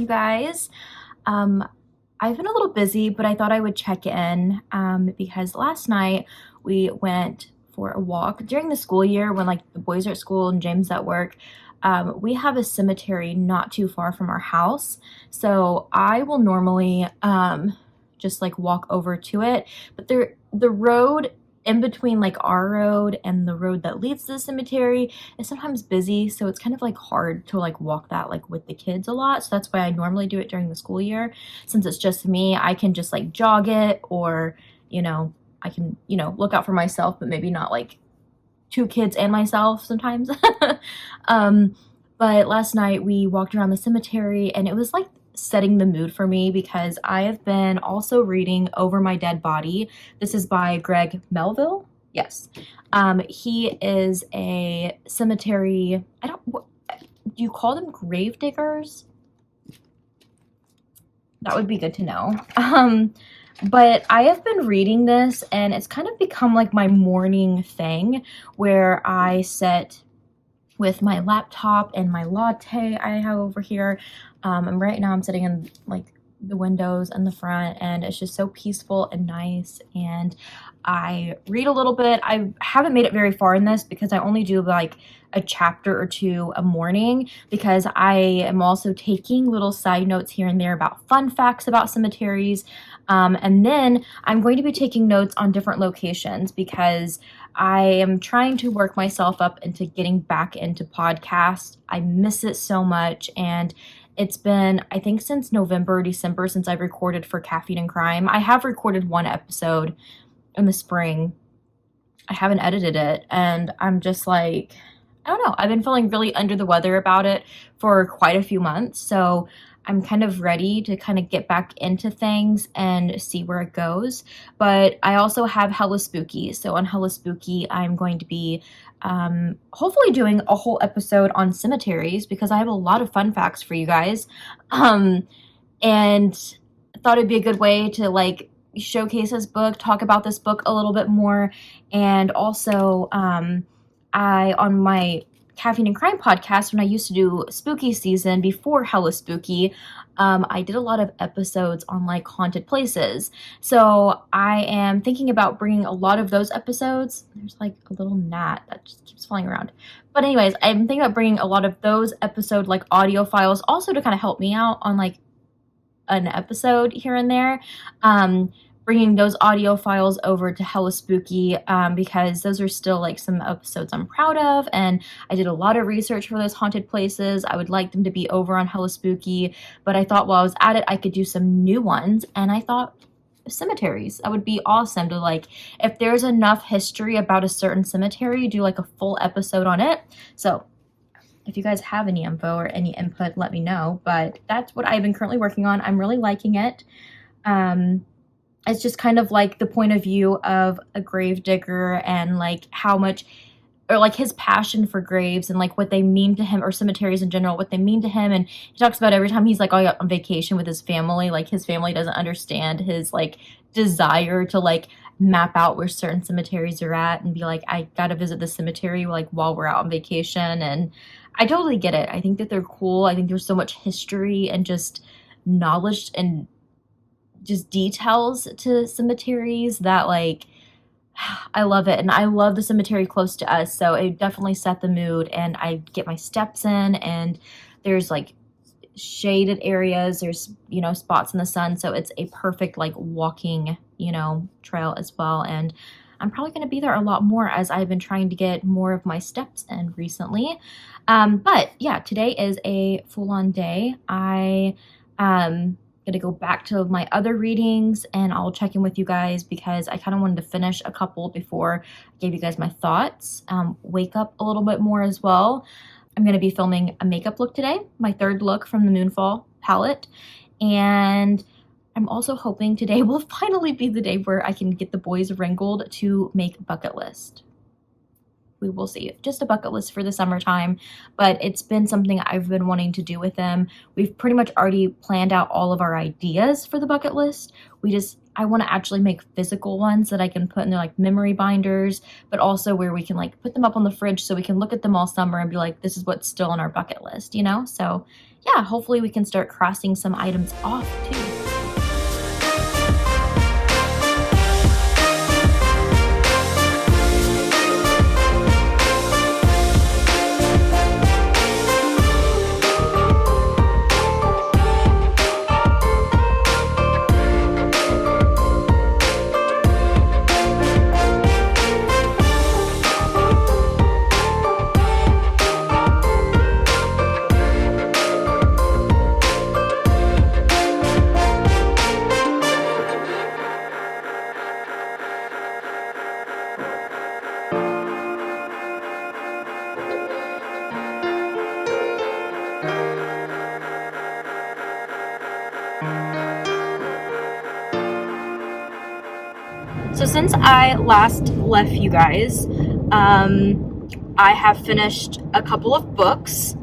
Speaker 2: Guys, I've been a little busy, but I thought I would check in because last night we went for a walk during the school year when like the boys are at school and James at work. We have a cemetery not too far from our house, so I will normally just like walk over to it, but the road in between like our road and the road that leads to the cemetery is sometimes busy, so it's kind of like hard to like walk that like with the kids a lot. So that's why I normally do it during the school year. Since it's just me, I can just like jog it, or I can look out for myself, but maybe not like two kids and myself sometimes. But last night we walked around the cemetery and it was like setting the mood for me because I have been also reading Over My Dead Body. This is by Greg Melville. Yes. He is a cemetery, do you call them grave diggers? that would be good to know. But I have been reading this, and it's kind of become like my morning thing where I sit with my laptop and my latte I have over here. And right now I'm sitting in like the windows in the front, and it's just so peaceful and nice. And I read a little bit. I haven't made it very far in this because I only do like a chapter or two a morning, because I am also taking little side notes here and there about fun facts about cemeteries. And then I'm going to be taking notes on different locations, because I am trying to work myself up into getting back into podcasts. I miss it so much, and it's been, I think, since November or December since I've recorded for Caffeine and Crime. I have recorded one episode in the spring. I haven't edited it, and I'm just like, I don't know. I've been feeling really under the weather about it for quite a few months, so I'm kind of ready to kind of get back into things and see where it goes. But I also have Hella Spooky. So on Hella Spooky, I'm going to be hopefully doing a whole episode on cemeteries, because I have a lot of fun facts for you guys. And I thought it'd be a good way to like showcase this book, talk about this book a little bit more. And also, on my Caffeine and Crime podcast, when I used to do spooky season before Hella Spooky, I did a lot of episodes on like haunted places. So I am thinking about bringing a lot of those episodes. There's like a little gnat that just keeps flying around. But anyways, I'm thinking about bringing a lot of those episode like audio files also to kind of help me out on like an episode here and there. Bringing those audio files over to Hella Spooky, because those are still like some episodes I'm proud of, and I did a lot of research for those haunted places. I would like them to be over on Hella Spooky, but I thought while I was at it, I could do some new ones, and I thought cemeteries. That would be awesome to like, if there's enough history about a certain cemetery, do like a full episode on it. So if you guys have any info or any input, let me know. But that's what I've been currently working on. I'm really liking it. It's just kind of like the point of view of a grave digger, and like how much, or like his passion for graves and like what they mean to him, or cemeteries in general, what they mean to him. And he talks about every time he's like on vacation with his family, like his family doesn't understand his like desire to like map out where certain cemeteries are at and be like, I gotta visit the cemetery like while we're out on vacation. And I totally get it. I think that they're cool. I think there's so much history and just knowledge and just details to cemeteries that like, I love it. And I love the cemetery close to us, so it definitely set the mood, and I get my steps in, and there's like shaded areas, there's, you know, spots in the sun, so it's a perfect like walking, you know, trail as well. And I'm probably going to be there a lot more as I've been trying to get more of my steps in recently. But yeah, today is a full-on day. I gonna go back to my other readings, and I'll check in with you guys because I kind of wanted to finish a couple before I gave you guys my thoughts. Wake up a little bit more as well. I'm gonna be filming a makeup look today, my third look from the Moonfall palette, and I'm also hoping today will finally be the day where I can get the boys wrangled to make a bucket list. We will see. Just a bucket list for the summertime, but it's been something I've been wanting to do with them. We've pretty much already planned out all of our ideas for the bucket list. I want to actually make physical ones that I can put in their like memory binders, but also where we can like put them up on the fridge so we can look at them all summer and be like, this is what's still on our bucket list, you know? So yeah, hopefully we can start crossing some items off too. So since I last left you guys, I have finished a couple of books.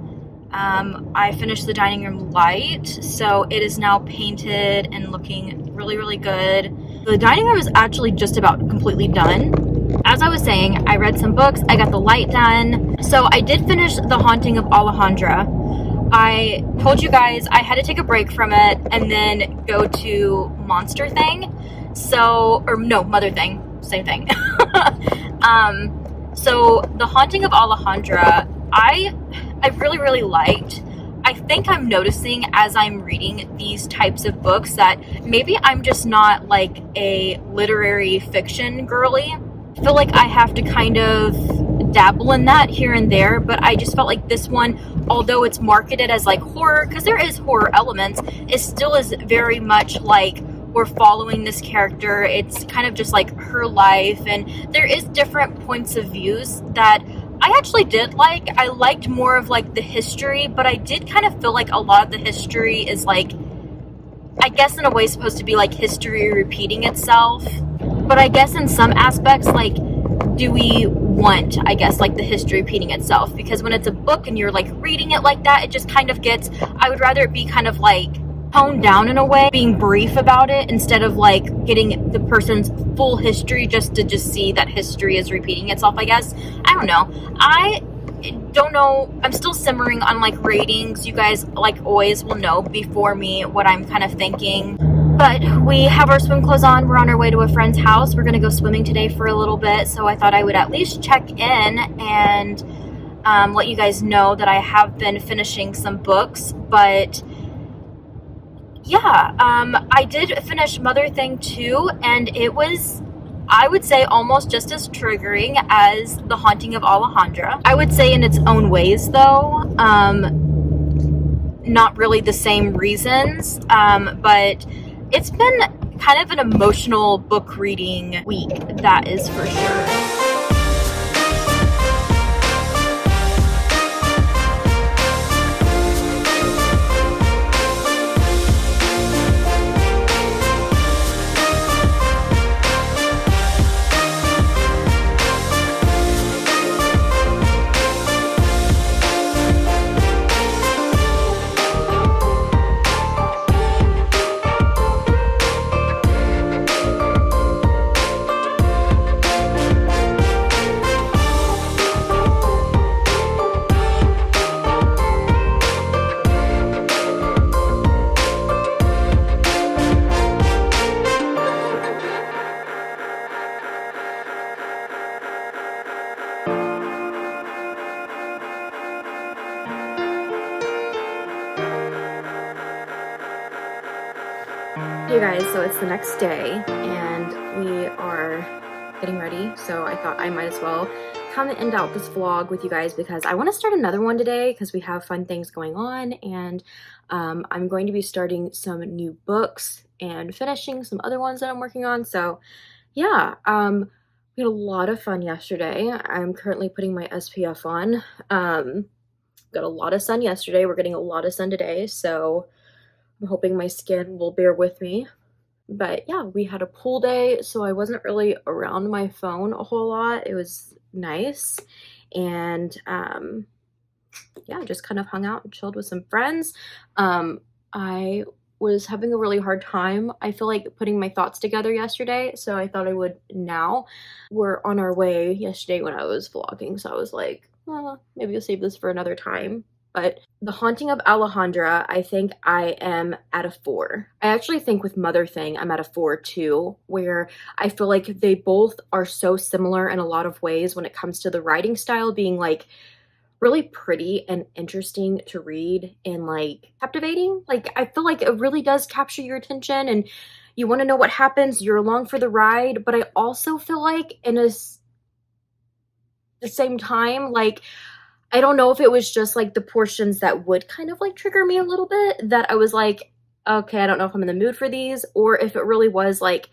Speaker 2: I finished the dining room light, so it is now painted and looking really, really good. The dining room is actually just about completely done. As I was saying, I read some books, I got the light done. So I did finish The Haunting of Alejandra. I told you guys I had to take a break from it and then go to Monster Thing. Mother Thing, same thing. So The Haunting of Alejandra, I really, really liked. I think I'm noticing as I'm reading these types of books that maybe I'm just not like a literary fiction girly. I feel like I have to kind of dabble in that here and there, but I just felt like this one, although it's marketed as like horror, because there is horror elements, it still is very much like we're following this character. It's kind of just like her life, and there is different points of views that I actually did like. I liked more of like the history, but I did kind of feel like a lot of the history is like, I guess in a way supposed to be like history repeating itself. But I guess in some aspects, like, do we want, I guess, like the history repeating itself? Because when it's a book and you're like reading it like that, it just kind of gets, I would rather it be kind of like toned down in a way, being brief about it instead of like getting the person's full history just to just see that history is repeating itself, I guess. I don't know. I don't know. I'm still simmering on like ratings. You guys, like always, will know before me what I'm kind of thinking. But we have our swim clothes on. We're on our way to a friend's house. We're going to go swimming today for a little bit. So I thought I would at least check in and let you guys know that I have been finishing some books. But yeah, I did finish Mother Thing 2, and it was, I would say, almost just as triggering as The Haunting of Alejandra. I would say in its own ways, though. Not really the same reasons, but it's been kind of an emotional book reading week, that is for sure. Hey guys, so it's the next day and we are getting ready, so I thought I might as well kind of end out this vlog with you guys because I want to start another one today because we have fun things going on, and I'm going to be starting some new books and finishing some other ones that I'm working on. So yeah, we had a lot of fun yesterday. I'm currently putting my SPF on. Got a lot of sun yesterday. We're getting a lot of sun today, so I'm hoping my skin will bear with me. But yeah, we had a pool day, so I wasn't really around my phone a whole lot. It was nice. And yeah, just kind of hung out and chilled with some friends. I was having a really hard time, I feel like, putting my thoughts together yesterday, so I thought I would now. We're on our way yesterday when I was vlogging, so I was like, maybe I'll save this for another time. But The Haunting of Alejandra, I think I am at a 4. I actually think with Mother Thing, I'm at a 4 too, where I feel like they both are so similar in a lot of ways when it comes to the writing style being like really pretty and interesting to read and like captivating. Like I feel like it really does capture your attention and you want to know what happens. You're along for the ride, but I also feel like the same time, like, I don't know if it was just like the portions that would kind of like trigger me a little bit that I was like, okay, I don't know if I'm in the mood for these, or if it really was like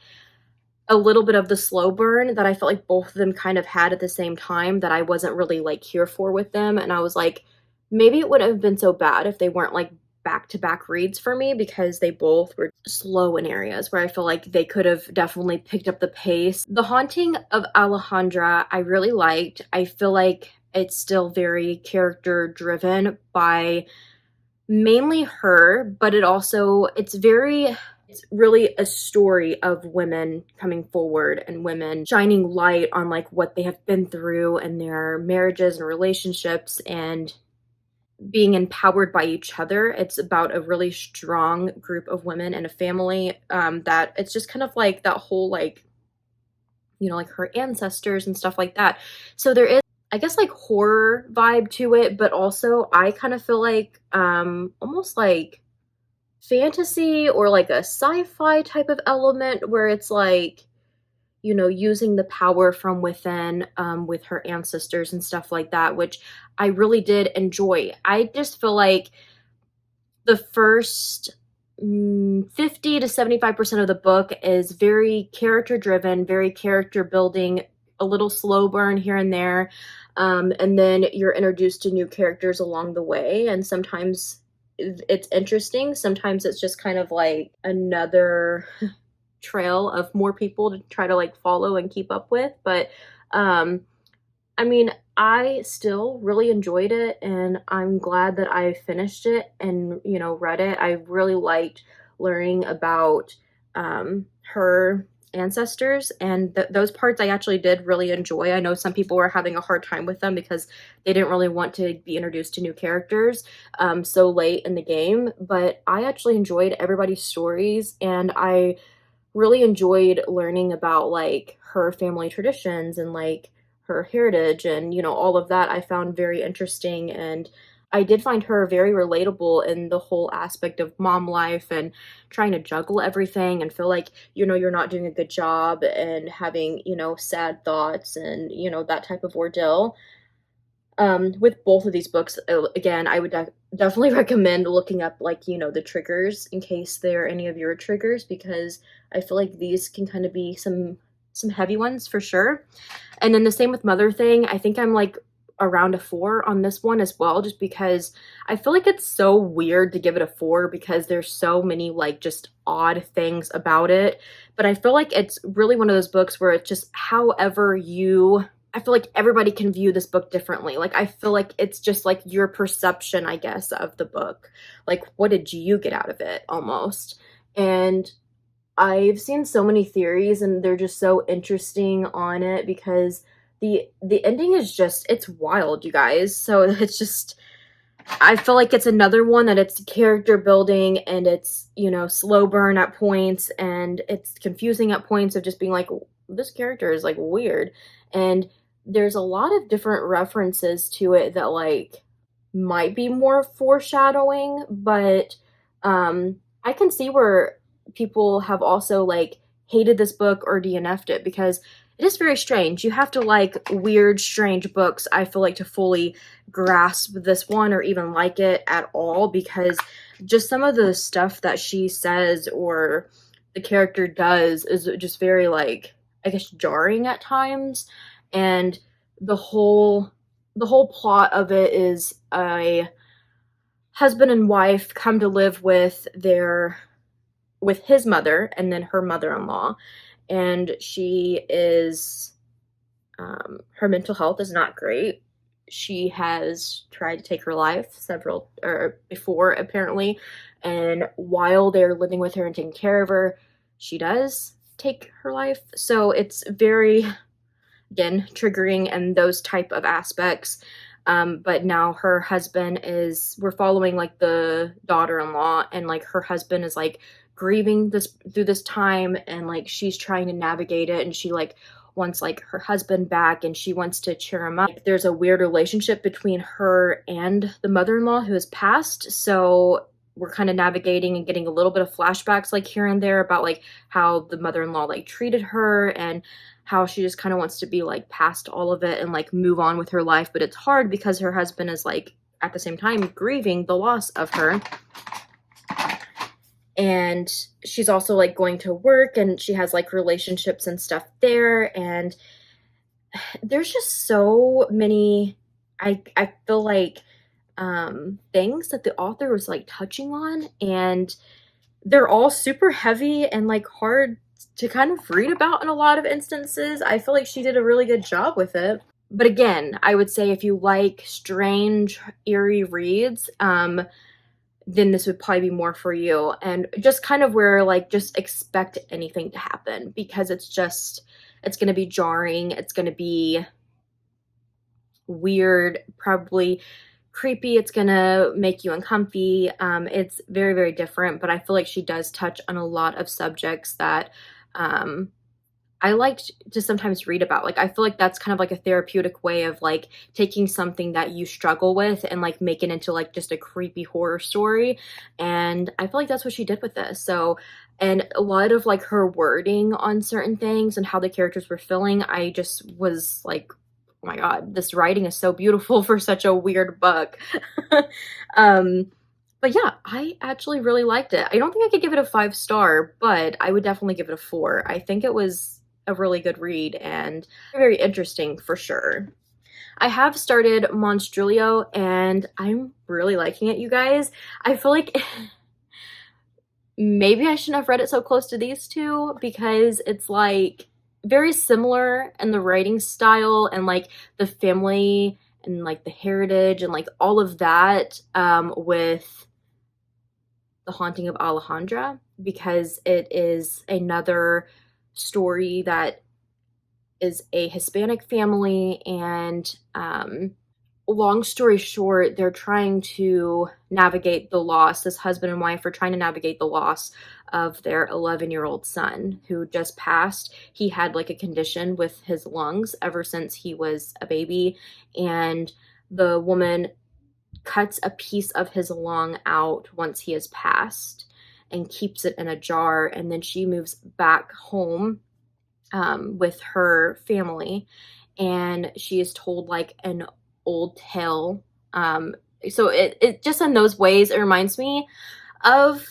Speaker 2: a little bit of the slow burn that I felt like both of them kind of had at the same time that I wasn't really like here for with them. And I was like, maybe it wouldn't have been so bad if they weren't like back-to-back reads for me, because they both were slow in areas where I feel like they could have definitely picked up the pace. The Haunting of Alejandra, I really liked. I feel like it's still very character driven by mainly her, but it's really a story of women coming forward and women shining light on like what they have been through in their marriages and relationships and being empowered by each other. It's about a really strong group of women and a family, that it's just kind of like that whole like, you know, like her ancestors and stuff like that. So there is, I guess, like horror vibe to it, but also I kind of feel like almost like fantasy or like a sci-fi type of element where it's like, you know, using the power from within, with her ancestors and stuff like that, which I really did enjoy. I just feel like the first 50 to 75% of the book is very character driven, very character building, a little slow burn here and there. And then you're introduced to new characters along the way. And sometimes it's interesting. Sometimes it's just kind of like another trail of more people to try to like follow and keep up with. But I mean, I still really enjoyed it, and I'm glad that I finished it and, you know, read it. I really liked learning about her ancestors, and those parts I actually did really enjoy. I know some people were having a hard time with them because they didn't really want to be introduced to new characters so late in the game, but I actually enjoyed everybody's stories, and I really enjoyed learning about like her family traditions and like her heritage and, you know, all of that I found very interesting. And I did find her very relatable in the whole aspect of mom life and trying to juggle everything and feel like, you know, you're not doing a good job and having, you know, sad thoughts and, you know, that type of ordeal. With both of these books, again, I would definitely recommend looking up, like, you know, the triggers in case they're any of your triggers, because I feel like these can kind of be some heavy ones for sure. And then the same with Mother Thing. I think I'm like around a 4 on this one as well, just because I feel like it's so weird to give it a 4 because there's so many like just odd things about it. But I feel like it's really one of those books where it's just I feel like everybody can view this book differently. Like, I feel like it's just like your perception, I guess, of the book. Like, what did you get out of it almost? And I've seen so many theories and they're just so interesting on it because the ending is just, it's wild, you guys. So it's just, I feel like it's another one that it's character building and it's, you know, slow burn at points and it's confusing at points of just being like, this character is like weird. And there's a lot of different references to it that like might be more foreshadowing, but I can see where people have also like hated this book or DNF'd it because it is very strange. You have to like weird, strange books, I feel like, to fully grasp this one or even like it at all, because just some of the stuff that she says or the character does is just very like, I guess, jarring at times. And the whole plot of it is a husband and wife come to live with his mother and then her mother-in-law, and she is her mental health is not great. She has tried to take her life before apparently, and while they're living with her and taking care of her, she does take her life. So it's very, again, triggering and those type of aspects. But now her husband we're following like the daughter-in-law, and like her husband is like grieving through this time, and like she's trying to navigate it, and she like wants like her husband back and she wants to cheer him up. There's a weird relationship between her and the mother-in-law who has passed, so we're kind of navigating and getting a little bit of flashbacks like here and there about like how the mother-in-law like treated her and how she just kind of wants to be like past all of it and like move on with her life. But it's hard because her husband is like at the same time grieving the loss of her. And she's also like going to work and she has like relationships and stuff there. And there's just so many, I feel like, things that the author was like touching on, and they're all super heavy and like hard to kind of read about in a lot of instances. I feel like she did a really good job with it. But again, I would say if you like strange, eerie reads, then this would probably be more for you. And just kind of where, like, just expect anything to happen, because it's going to be jarring. It's going to be weird, probably creepy. It's going to make you uncomfy. It's very, very different, but I feel like she does touch on a lot of subjects that, I like to sometimes read about. Like, I feel like that's kind of like a therapeutic way of like taking something that you struggle with and like make it into like just a creepy horror story. And I feel like that's what she did with this. So, and a lot of like her wording on certain things and how the characters were feeling, I just was like, oh my God, this writing is so beautiful for such a weird book. um, but yeah, I actually really liked it. I don't think I could give it a 5-star, but I would definitely give it a 4. I think it was a really good read and very interesting for sure. I have started Monstrilio and I'm really liking it, you guys. I feel like maybe I shouldn't have read it so close to these two, because it's like very similar in the writing style and like the family and like the heritage and like all of that, with The Haunting of Alejandra, because it is another story that is a Hispanic family, and long story short, they're trying to navigate the loss. This husband and wife are trying to navigate the loss of their 11-year-old son who just passed. He had like a condition with his lungs ever since he was a baby, and the woman cuts a piece of his lung out once he has passed and keeps it in a jar, and then she moves back home, with her family, and she is told like an old tale. So it just in those ways, it reminds me of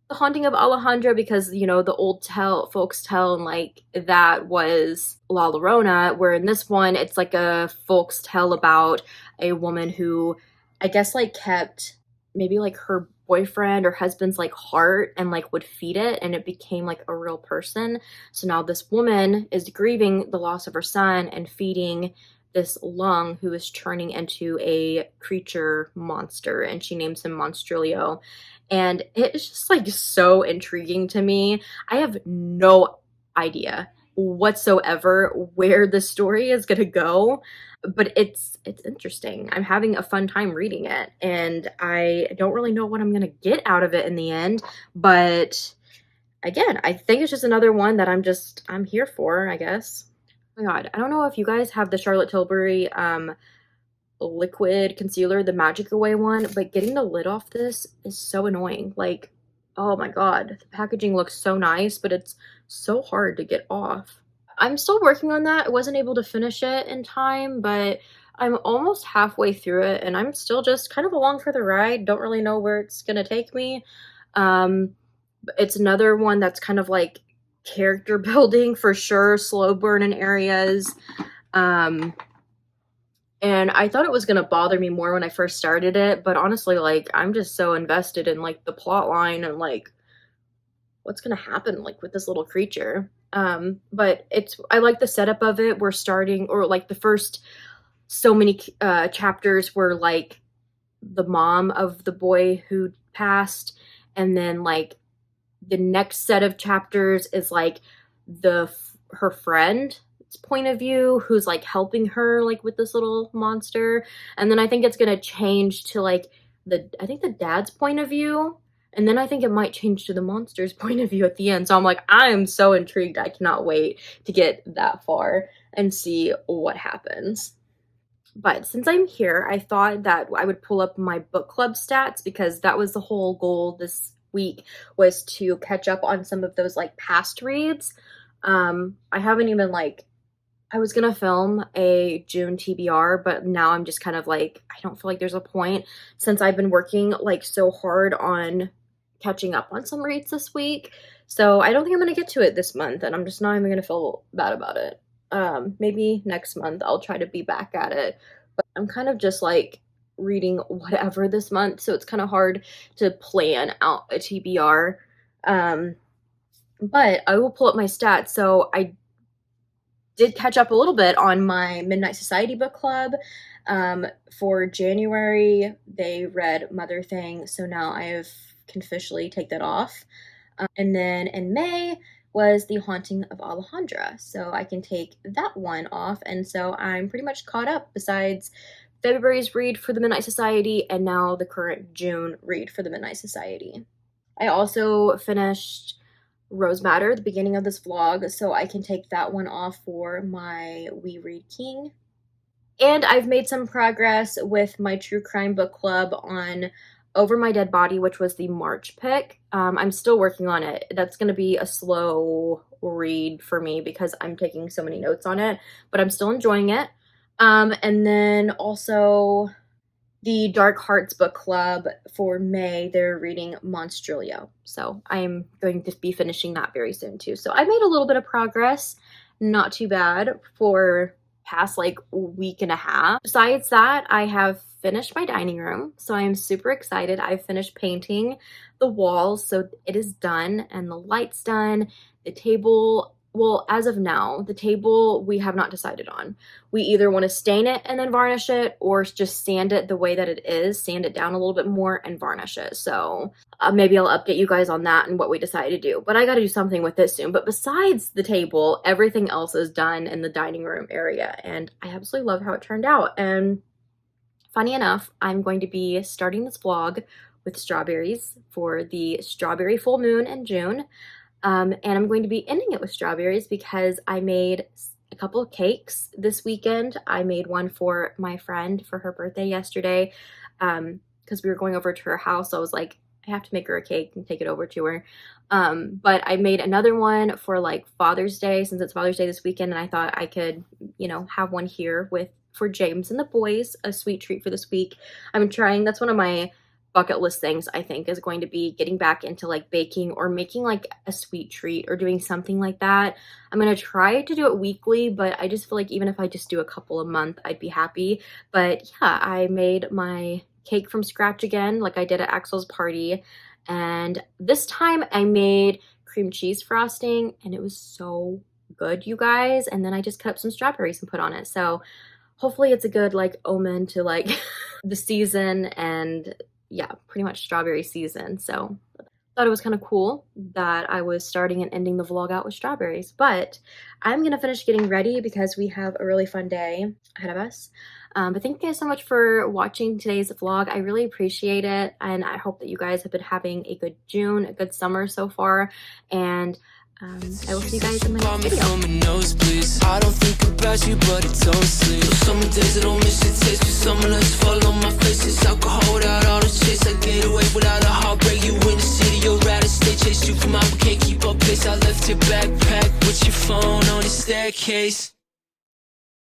Speaker 2: The Haunting of Alejandra, because you know the old folks tell, and like that was La Llorona, where in this one it's like a folks tale about a woman who I guess like kept maybe like her boyfriend or husband's like heart and like would feed it, and it became like a real person. So now this woman is grieving the loss of her son and feeding this lung who is turning into a creature monster, and she names him Monstrilio. And it's just like so intriguing to me. I have no idea whatsoever where the story is going to go, but it's interesting. I'm having a fun time reading it, and I don't really know what I'm going to get out of it in the end, but again, I think it's just another one that I'm here for, I guess. Oh my God, I don't know if you guys have the Charlotte Tilbury liquid concealer, the Magic Away one, but getting the lid off this is so annoying. Like, oh my God, the packaging looks so nice, but it's so hard to get off. I'm still working on that. I wasn't able to finish it in time, but I'm almost halfway through it, and I'm still just kind of along for the ride. Don't really know where it's gonna take me. It's another one that's kind of like character building for sure, slow burn in areas. And I thought it was gonna bother me more when I first started it, but honestly, like, I'm just so invested in like the plot line and like what's gonna happen like with this little creature. But I like the setup of it. We're starting, or like the first so many chapters were like the mom of the boy who passed, and then like the next set of chapters is like her friend's point of view, who's like helping her like with this little monster, and then I think it's gonna change to like I think the dad's point of view, and then I think it might change to the monster's point of view at the end. So I'm like, I am so intrigued. I cannot wait to get that far and see what happens. But since I'm here, I thought that I would pull up my book club stats, because that was the whole goal this week, was to catch up on some of those like past reads. I haven't even like, I was gonna film a June TBR, but now I'm just kind of like, I don't feel like there's a point, since I've been working like so hard on catching up on some reads this week. So I don't think I'm gonna get to it this month, and I'm just not even gonna feel bad about it. Maybe next month I'll try to be back at it, but I'm kind of just like reading whatever this month, so it's kind of hard to plan out a TBR. But I will pull up my stats. So I did catch up a little bit on my Midnight Society book club. For January, they read Mother Thing, so now can officially take that off. And then in May was The Haunting of Alejandra, so I can take that one off, and so I'm pretty much caught up besides February's read for the Midnight Society and now the current June read for the Midnight Society. I also finished Rose Madder at the beginning of this vlog, so I can take that one off for my We Read King. And I've made some progress with my true crime book club on Over My Dead Body, which was the March pick. I'm still working on it. That's going to be a slow read for me because I'm taking so many notes on it, but I'm still enjoying it. And then also the Dark Hearts book club for May, they're reading Monstrilio. So I am going to be finishing that very soon too. So I made a little bit of progress, not too bad for past like week and a half. Besides that, I have finished my dining room, so I am super excited. I've finished painting the walls, so it is done, and the light's done. The table, well, as of now, the table we have not decided on. We either want to stain it and then varnish it, or just sand it the way that it is, sand it down a little bit more and varnish it. So maybe I'll update you guys on that and what we decide to do, but I got to do something with this soon. But besides the table, everything else is done in the dining room area, and I absolutely love how it turned out. And funny enough, I'm going to be starting this vlog with strawberries for the strawberry full moon in June. And I'm going to be ending it with strawberries because I made a couple of cakes this weekend. I made one for my friend for her birthday yesterday because we were going over to her house. So I was like, I have to make her a cake and take it over to her. But I made another one for like Father's Day, since it's Father's Day this weekend, and I thought I could, you know, have one here for James and the boys, a sweet treat for this week. That's one of my bucket list things, I think, is going to be getting back into like baking or making like a sweet treat or doing something like that. I'm going to try to do it weekly, but I just feel like even if I just do a couple a month, I'd be happy. But yeah, I made my cake from scratch again, like I did at Axel's party. And this time I made cream cheese frosting, and it was so good, you guys. And then I just cut up some strawberries and put on it. So hopefully it's a good like omen to like the season, and yeah, pretty much strawberry season. So I thought it was kind of cool that I was starting and ending the vlog out with strawberries. But I'm gonna finish getting ready because we have a really fun day ahead of us. But thank you guys so much for watching today's vlog. I really appreciate it, and I hope that you guys have been having a good June, a good summer so far, and I will see you guys in my next video.
Speaker 1: I don't think about you, but it's all sleep. Some days I don't miss your taste, but some nights fall on my face. It's alcohol without all the chase. I get away without a heartbreak. You in the city, you're out of state. Chase you from out, but can't keep up pace. I left your backpack with your phone on the staircase.